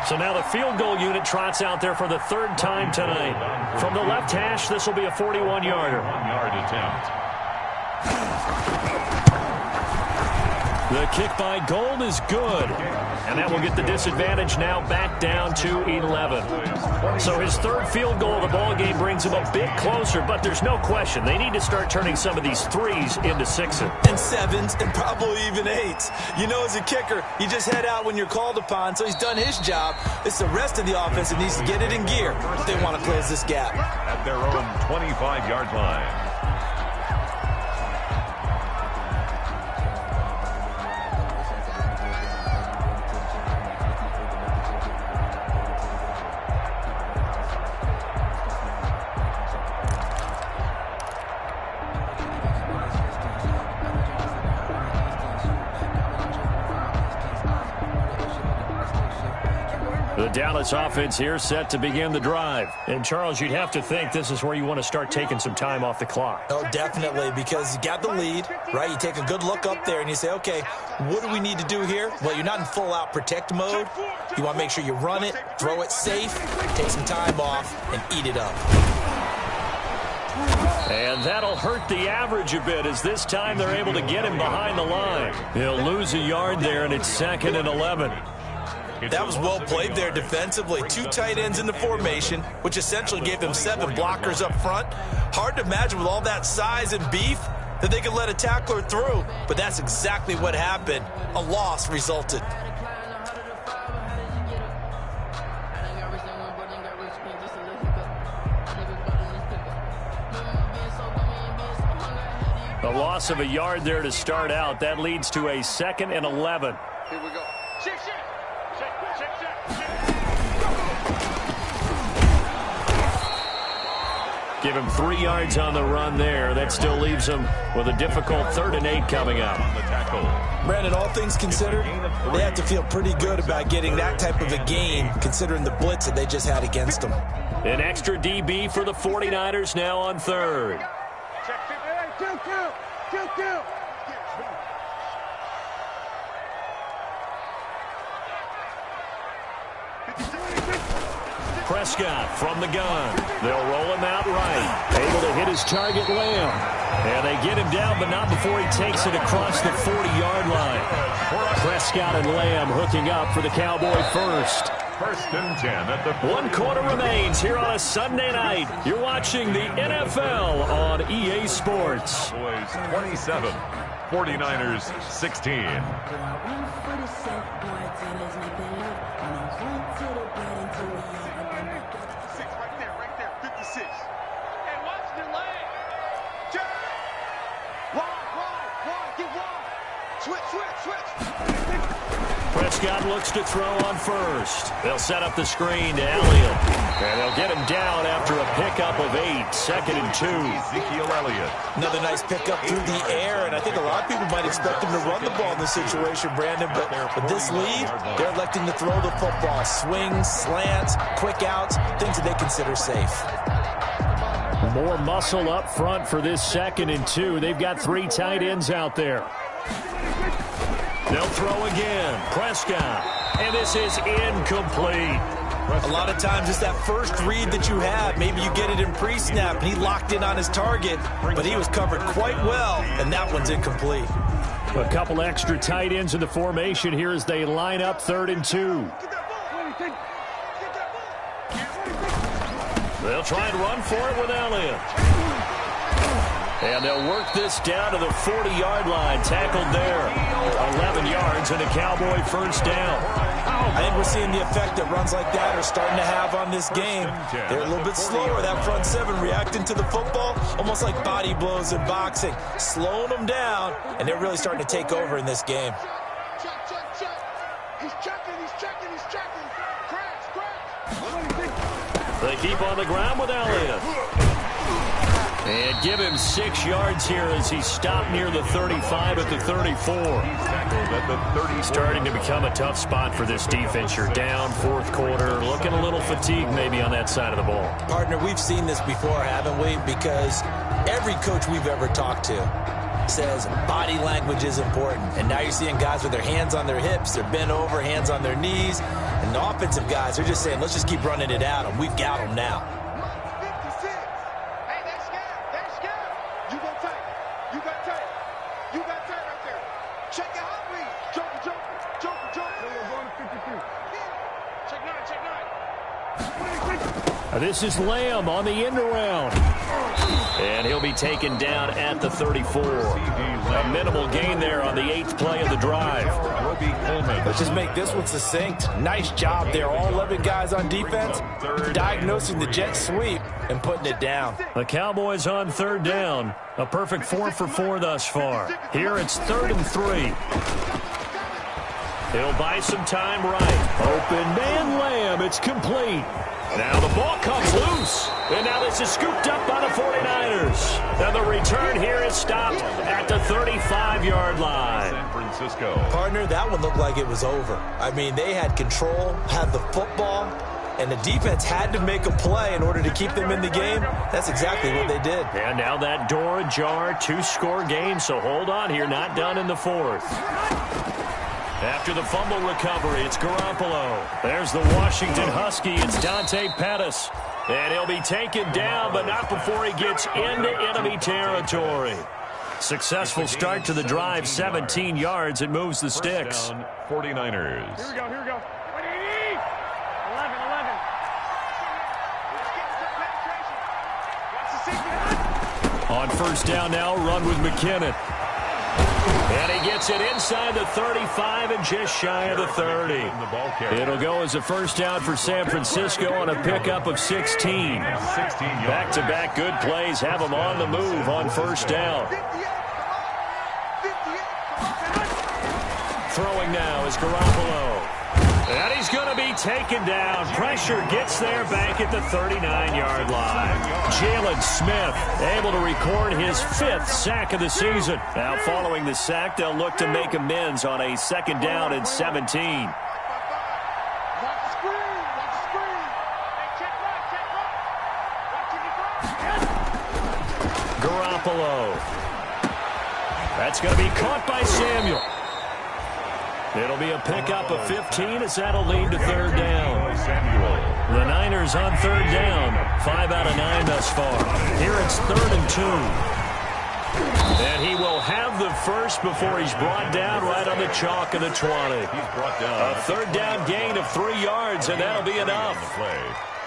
A: So now the field goal unit trots out there for the 3rd time tonight. From the left hash, this will be a 41-yarder.
B: 1-yard attempt.
A: The kick by Gold is good. And that will get the disadvantage now back down to 11. So his 3rd field goal of the ball game brings him a bit closer, but there's no question they need to start turning some of these 3s into 6s.
C: And 7s and probably even 8s. You know, as a kicker, you just head out when you're called upon, so he's done his job. It's the rest of the offense that needs to get it in gear if they want to close this gap.
B: At their own 25-yard line.
A: The Dallas offense here set to begin the drive. And, Charles, you'd have to think this is where you want to start taking some time off the clock.
C: Oh, definitely, because you got the lead, right? You take a good look up there and you say, okay, what do we need to do here? Well, you're not in full-out protect mode. You want to make sure you run it, throw it safe, take some time off, and eat it up.
A: And that'll hurt the average a bit as this time they're able to get him behind the line. He'll lose a yard there, and it's 2nd and 11.
C: That was well played there defensively. 2 tight ends in the formation, which essentially gave them 7 blockers up front. Hard to imagine with all that size and beef that they could let a tackler through, but that's exactly what happened. A loss resulted.
A: A loss of a yard there to start out. That leads to a 2nd and 11.
D: Here we go.
A: Give him 3 yards on the run there. That still leaves him with a difficult 3rd and 8 coming up.
B: On the tackle.
C: Brandon, all things considered, they have to feel pretty good about getting that type of a gain, considering the blitz that they just had against them.
A: An extra DB for the 49ers now on 3rd.
D: Two.
A: Prescott from the gun. They'll roll him out right. Able to hit his target, Lamb. And they get him down, but not before he takes it across the 40-yard line. Prescott and Lamb hooking up for the Cowboy first.
B: 1st and 10 at the
A: 1 quarter remains here on a Sunday night. You're watching the NFL on EA Sports.
B: Cowboys 27, 49ers 16.
A: Prescott looks to throw on first. They'll set up the screen to Elliott. And they'll get him down after a pickup of 8. 2nd and 2.
B: Ezekiel Elliott.
C: Another nice pickup through the air, and I think a lot of people might expect them to run the ball in this situation, Brandon, but with this lead, they're electing to throw the football. Swings, slants, quick outs, things that they consider safe.
A: More muscle up front for this 2nd and 2. They've got 3 tight ends out there. They'll throw again. Prescott. And this is incomplete.
C: A lot of times it's that first read that you have. Maybe you get it in pre-snap, and he locked in on his target, but he was covered quite well, and that one's incomplete.
A: A couple extra tight ends in the formation here as they line up 3rd and 2. They'll try and run for it with Elliott. And they'll work this down to the 40-yard line. Tackled there. 11 yards and a Cowboy first down.
C: I think we're seeing the effect that runs like that are starting to have on this game. They're a little bit slower. That front seven reacting to the football, almost like body blows in boxing. Slowing them down, and they're really starting to take over in this game.
D: Check. He's checking.
A: They keep on the ground with Elliott. And give him 6 yards here as he stopped near the 35 at the 34. Starting to become a tough spot for this defense. You're down 4th quarter, looking a little fatigued maybe on that side of the ball.
C: Partner, we've seen this before, haven't we? Because every coach we've ever talked to says body language is important. And now you're seeing guys with their hands on their hips, they're bent over, hands on their knees. And the offensive guys are just saying, let's just keep running it at them. We've got them now.
A: This is Lamb on the end around. And he'll be taken down at the 34. A minimal gain there on the 8th play of the drive.
C: Let's just make this one succinct. Nice job there. All 11 guys on defense diagnosing the jet sweep and putting it down.
A: The Cowboys on 3rd down. A perfect 4 for 4 thus far. Here it's 3rd and 3. He'll buy some time right. Open man Lamb. It's complete. Now the ball comes loose. And now this is scooped up by the 49ers. And the return here is stopped at the 35-yard line.
B: San Francisco.
C: Partner, that one looked like it was over. I mean, they had control, had the football, and the defense had to make a play in order to keep them in the game. That's exactly what they did.
A: And now that door ajar, 2-score game. So hold on here, not done in the 4th. After the fumble recovery, it's Garoppolo. There's the Washington Husky. It's Dante Pettis. And he'll be taken down, but not before he gets into enemy territory. Successful start to the drive, 17 yards. It moves the sticks.
B: 49ers.
D: Here we go. 11.
A: On 1st down now, run with McKinnon. And he gets it inside the 35 and just shy of the 30. It'll go as a first down for San Francisco on a pickup of 16. Back-to-back good plays have them on the move on 1st down. Throwing now is Garoppolo. And he's going to be taken down. Pressure gets there back at the 39-yard line. Jalen Smith able to record his 5th sack of the season. Now following the sack, they'll look to make amends on a 2nd down and 17. Garoppolo. That's going to be caught by Samuel. It'll be a pickup of 15 as that'll lead to 3rd down. The Niners on 3rd down. 5 out of 9 thus far. Here it's 3rd and 2. And he will have the first before he's brought down right on the chalk of the 20. A 3rd down gain of 3 yards, and that'll be enough.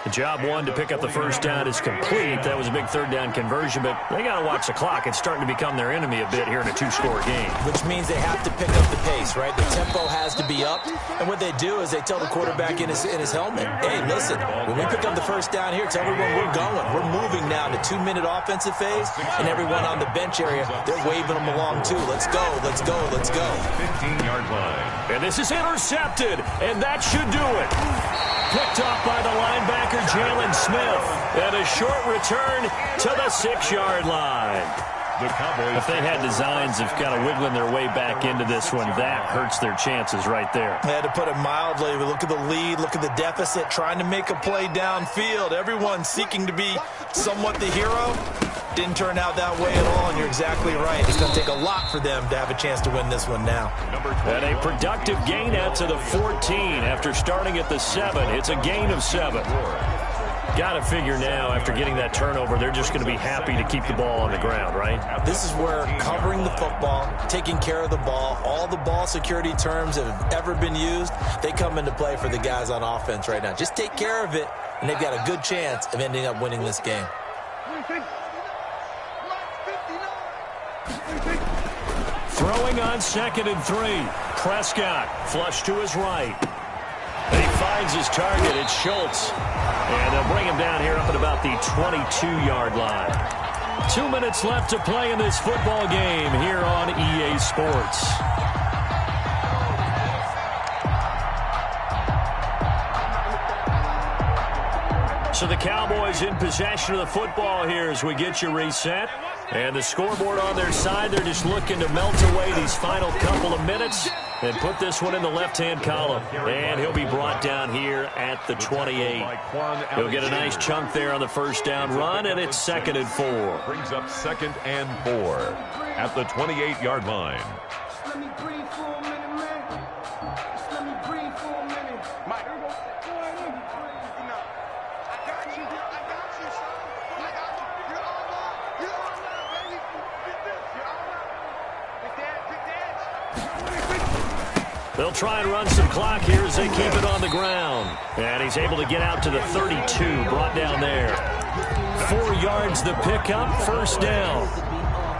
A: The job one to pick up the first down is complete. That was a big 3rd down conversion, but they got to watch the clock. It's starting to become their enemy a bit here in a 2-score game.
C: Which means they have to pick up the pace, right? The tempo has to be up. And what they do is they tell the quarterback in his helmet, hey, listen, when we pick up the first down here, tell everyone we're going. We're moving now to 2-minute offensive phase, and everyone on the bench area, they're waving them along too. Let's go, let's go, let's go.
B: 15-yard line.
A: And this is intercepted, and that should do it. Picked off by the linebacker, Jalen Smith. And a short return to the 6-yard line. If they had designs of kind of wiggling their way back into this one, that hurts their chances right there.
C: They had to put it mildly. Look at the lead, look at the deficit, trying to make a play downfield. Everyone seeking to be somewhat the hero. Didn't turn out that way at all, and you're exactly right. It's going to take a lot for them to have a chance to win this one now.
A: And a productive gain out to the 14 after starting at the 7. It's a gain of 7. Got to figure now, after getting that turnover, they're just going to be happy to keep the ball on the ground, right?
C: This is where covering the football, taking care of the ball, all the ball security terms that have ever been used, they come into play for the guys on offense right now. Just take care of it, and they've got a good chance of ending up winning this game.
A: Throwing on 2nd and 3. Prescott flush to his right. And he finds his target. It's Schultz. And they'll bring him down here up at about the 22-yard line. 2 minutes left to play in this football game here on EA Sports. So the Cowboys in possession of the football here as we get you reset. And the scoreboard on their side, they're just looking to melt away these final couple of minutes and put this one in the left-hand column. And he'll be brought down here at the 28. He'll get a nice chunk there on the first down run, and it's 2nd and 4.
B: Brings up 2nd and 4 at the 28-yard line.
D: Let me breathe for a minute, man. Just let me breathe for a minute. Mike, here we go. I got you. I got you, son. I got you. You're all up. You're all up, baby. Get this. You're all up. Big dad. Big dad.
A: They'll try and run some clock here as they keep it on the ground. And he's able to get out to the 32, brought down there. 4 yards the pickup, first down.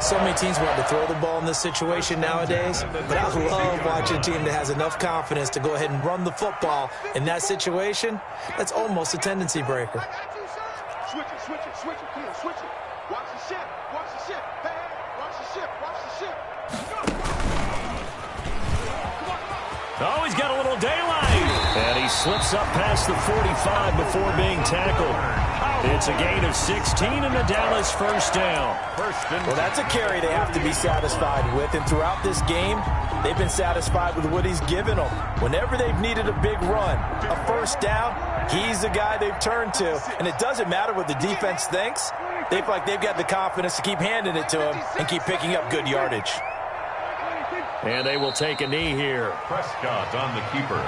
C: So many teams want to throw the ball in this situation nowadays, but I love watching a team that has enough confidence to go ahead and run the football. In that situation, that's almost a tendency breaker.
D: I got you, son. Switch it, switch it, switch it. Come on, switch it. Watch the ship. Watch the ship. Hey, hey, watch the ship. Watch the ship.
A: Oh, he's got a little daylight. And he slips up past the 45 before being tackled. It's a gain of 16 and a Dallas first down.
C: Well, that's a carry they have to be satisfied with. And throughout this game, they've been satisfied with what he's given them. Whenever they've needed a big run, a first down, he's the guy they've turned to. And it doesn't matter what the defense thinks. They feel like they've got the confidence to keep handing it to him and keep picking up good yardage.
A: And they will take a knee here.
B: Prescott on the keeper.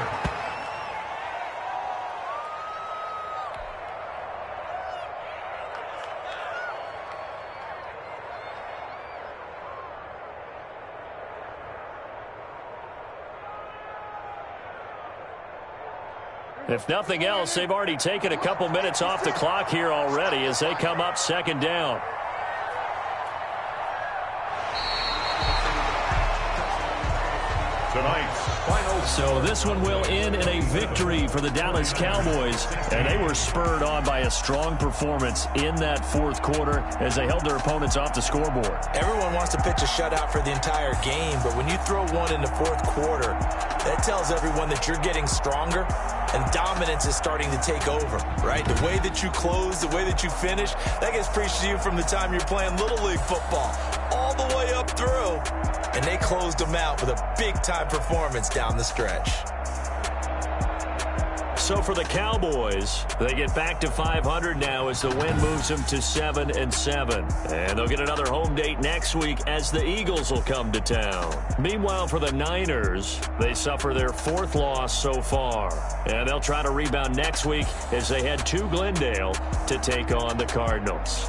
A: If nothing else, they've already taken a couple minutes off the clock here already as they come up 2nd down.
B: Tonight's final.
A: So this one will end in a victory for the Dallas Cowboys. And they were spurred on by a strong performance in that 4th quarter as they held their opponents off the scoreboard.
C: Everyone wants to pitch a shutout for the entire game, but when you throw one in the 4th quarter, that tells everyone that you're getting stronger and dominance is starting to take over, right? The way that you close, the way that you finish, that gets preached to you from the time you're playing Little League football all the way up through. And they closed them out with a big-time performance down the stretch.
A: So for the Cowboys, they get back to 500 now as the win moves them to 7-7. And they'll get another home date next week as the Eagles will come to town. Meanwhile, for the Niners, they suffer their 4th loss so far. And they'll try to rebound next week as they head to Glendale to take on the Cardinals.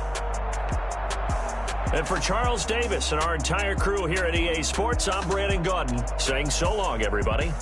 A: And for Charles Davis and our entire crew here at EA Sports, I'm Brandon Gaudin saying so long, everybody.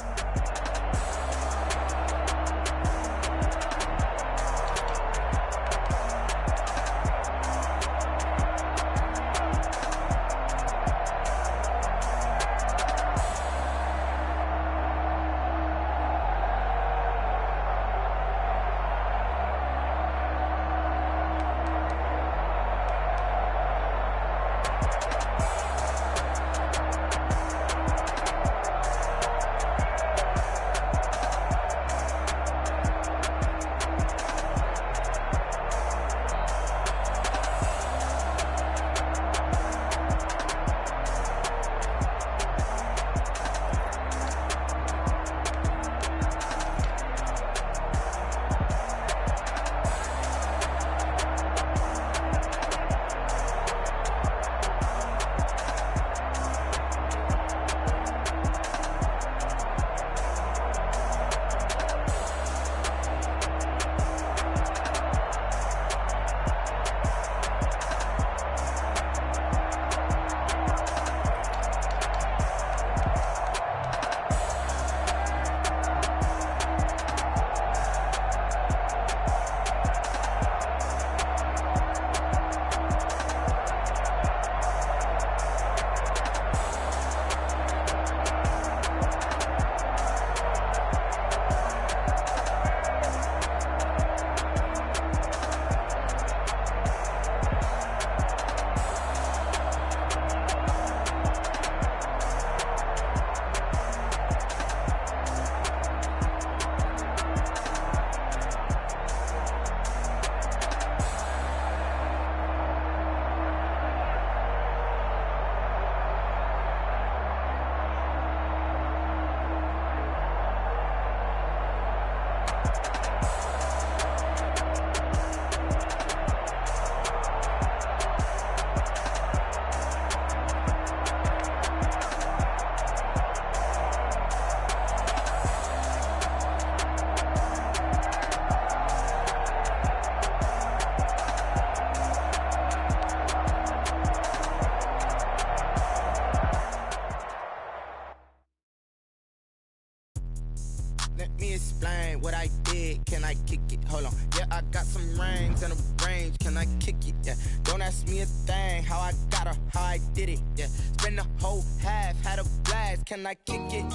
F: me explain what I did. Can I kick it? Hold on. Yeah, I got some rings and a range. Can I kick it? Yeah. Don't ask me a thing. How I got her, how I did it. Yeah. Spend the whole half, had a blast. Can I kick it?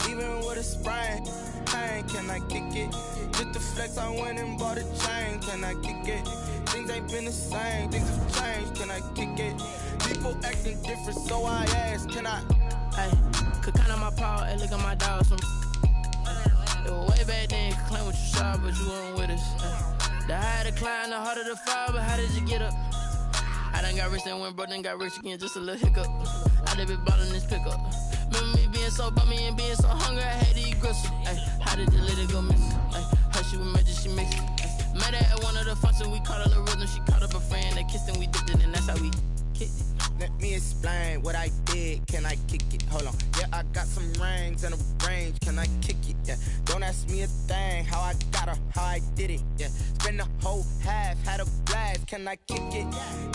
F: Even with a sprain, pain. Can I kick it? Just to flex, I went and bought a chain. Can I kick it? Things ain't been the same. Things have changed. Can I kick it? People acting different, so I ask. Can I?
E: Hey, could count on my power, hey, look at my dogs. Some it was way back then, could claim what you saw, but you weren't with us. The higher the climb, the harder the fall, but how did you get up? I done got rich and went broke, then got rich again, just a little hiccup. I done been ballin' this pickup. Remember me being so bummy and being so hungry, I had to eat gristle. Ay, how did you let it go miss? Ay, her she was magic, she mixed it. Met her at one of the functions, we caught a little rhythm, she caught up a friend, they kissed and we dipped it, and that's how we kicked it.
F: Let me explain what I did. Can I kick it? Hold on. Yeah, I got some rings and a range. Can I kick it? Yeah. Don't ask me a thing. How I got her, how I did it. Yeah. Spend the whole half, had a blast. Can I kick it?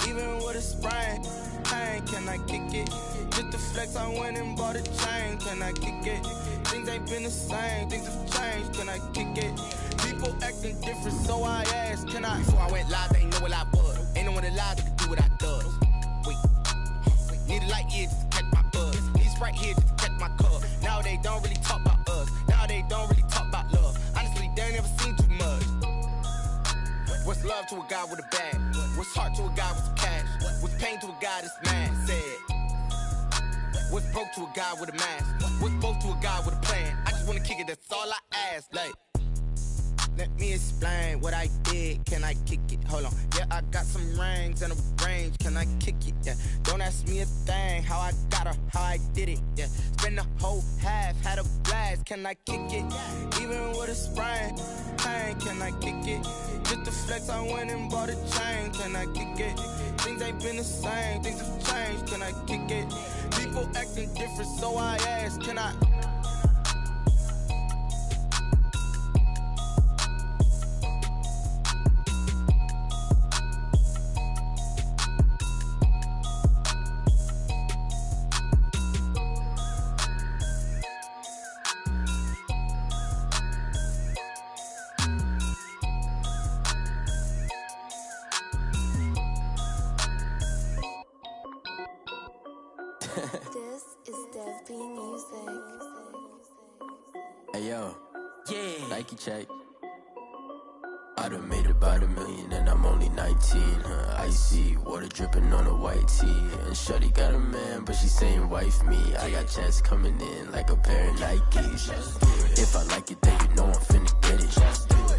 F: Even with a sprain, pain. Can I kick it? Just to flex, I went and bought a chain. Can I kick it? Things ain't been the same. Things have changed. Can I kick it? People acting different, so I asked. Can I? Before I went live, they ain't know what I was. Ain't no one alive that could do what I does. Wait. Need a light here just to catch my buzz. Need Sprite here just to catch my cup. Now they don't really talk about us. Now they don't really talk about love. Honestly, they ain't never seen too much. What's love to a guy with a bag? What's heart to a guy with some cash? What's pain to a guy that's mad? Said. What's broke to a guy with a mask? What's both to a guy with a plan? I just wanna kick it, that's all I ask. Like, let me explain what I did. Can I kick it? Hold on. Yeah, I got some rings and a range. Can I kick it? Yeah. Don't ask me a thing. How I got her, how I did it. Yeah. Spend the whole half, had a blast. Can I kick it? Even with a sprain, pain. Can I kick it? Just to flex, I went and bought a chain. Can I kick it? Things ain't been the same. Things have changed. Can I kick it? People acting different, so I ask. Can I?
G: This is Dev B Music.
H: Hey yo, yeah. Nike check. I done made about $1 million and I'm only 19. Icy water dripping on a white tee. And shorty got a man, but she saying wife me. I got checks coming in like a pair of Nikes. If I like it, then you know I'm finna get it.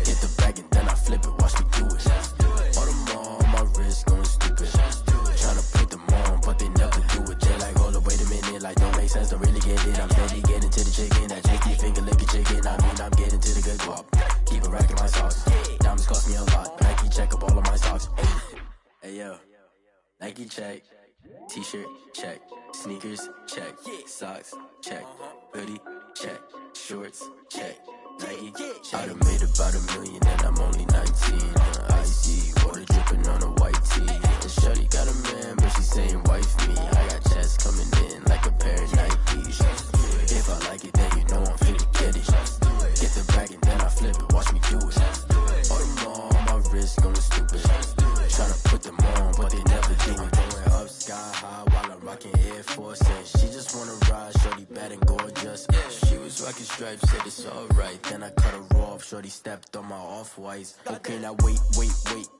H: Get the bag and then I flip it. Watch me do it. All them all on my wrist going stupid. Tryna put them on, but they never do it. They like, hold up, wait a minute. Like, don't make sense, don't really get it. I'm steady getting to the chicken. That chicky finger licking chicken. I mean, I'm getting to the good guap. Keep a rack in my socks. Diamonds cost me a lot. Nike check up all of my stocks. Hey yo, Nike check. T-shirt check. Sneakers check. Socks check. Hoodie check. Shorts check. Nike. I done made about $1 million and I'm only 19. Icy water dripping on a white tee. And shorty got a man, but she saying wife me. I got checks coming in like a pair of Nikes. If I like it, then you know I'm finna get it. Get the bag and then I flip it. Watch me do it. All them all on my wrist going stupid. Tryna put them on, but they never do it. Going up sky high while I'm rocking Air Force. And she just wanna ride, shorty bad and gorgeous. She was rocking stripes, said it's alright. Then I cut her off, shorty stepped on my off-whites. Okay, now wait.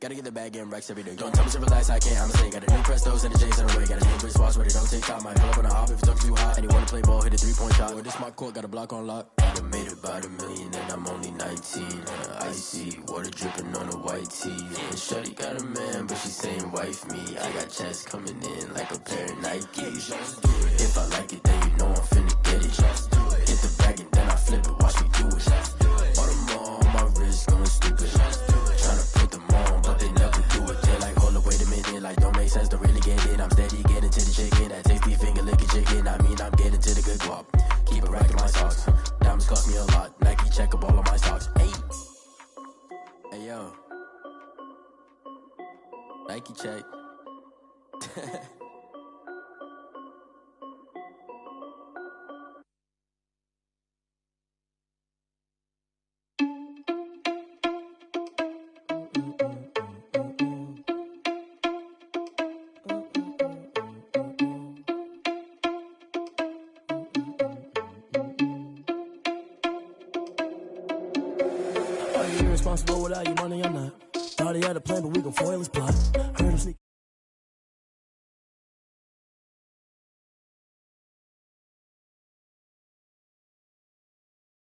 H: Gotta get the bag and racks every day. Don't tell me to relax, I can't, I'ma say. Got a new Prestos and a J's on the way. Got a new Chris Foss, but it don't take time. Might pull up on a hop if it's too hot. And he wanna play ball, hit a 3-point shot. Or this my court, got a block on lock. I done made about $1 million and I'm only 19. Icy water dripping on a white tee. And shorty got a man, but she saying wife me. I got checks coming in like a pair of Nikes. If I like it, then you know I'm finna get it. Get the bag and then I flip it. Watch me do it. All them all on my wrist going stupid. Tryna put them on, but they never do it. They like, hold up, wait a minute. Like, don't make sense, don't really get it. I'm steady getting to the chicken. That tasty finger licking chicken. I mean, I'm getting to the good guap. Keep a rack in my socks. Diamonds cost me a lot. Nike check up all of my stocks. Hey yo, Nike check.
E: Are you irresponsible without your money or not? Thought he had a plan, but we gon' foil his plot. Heard him sneak.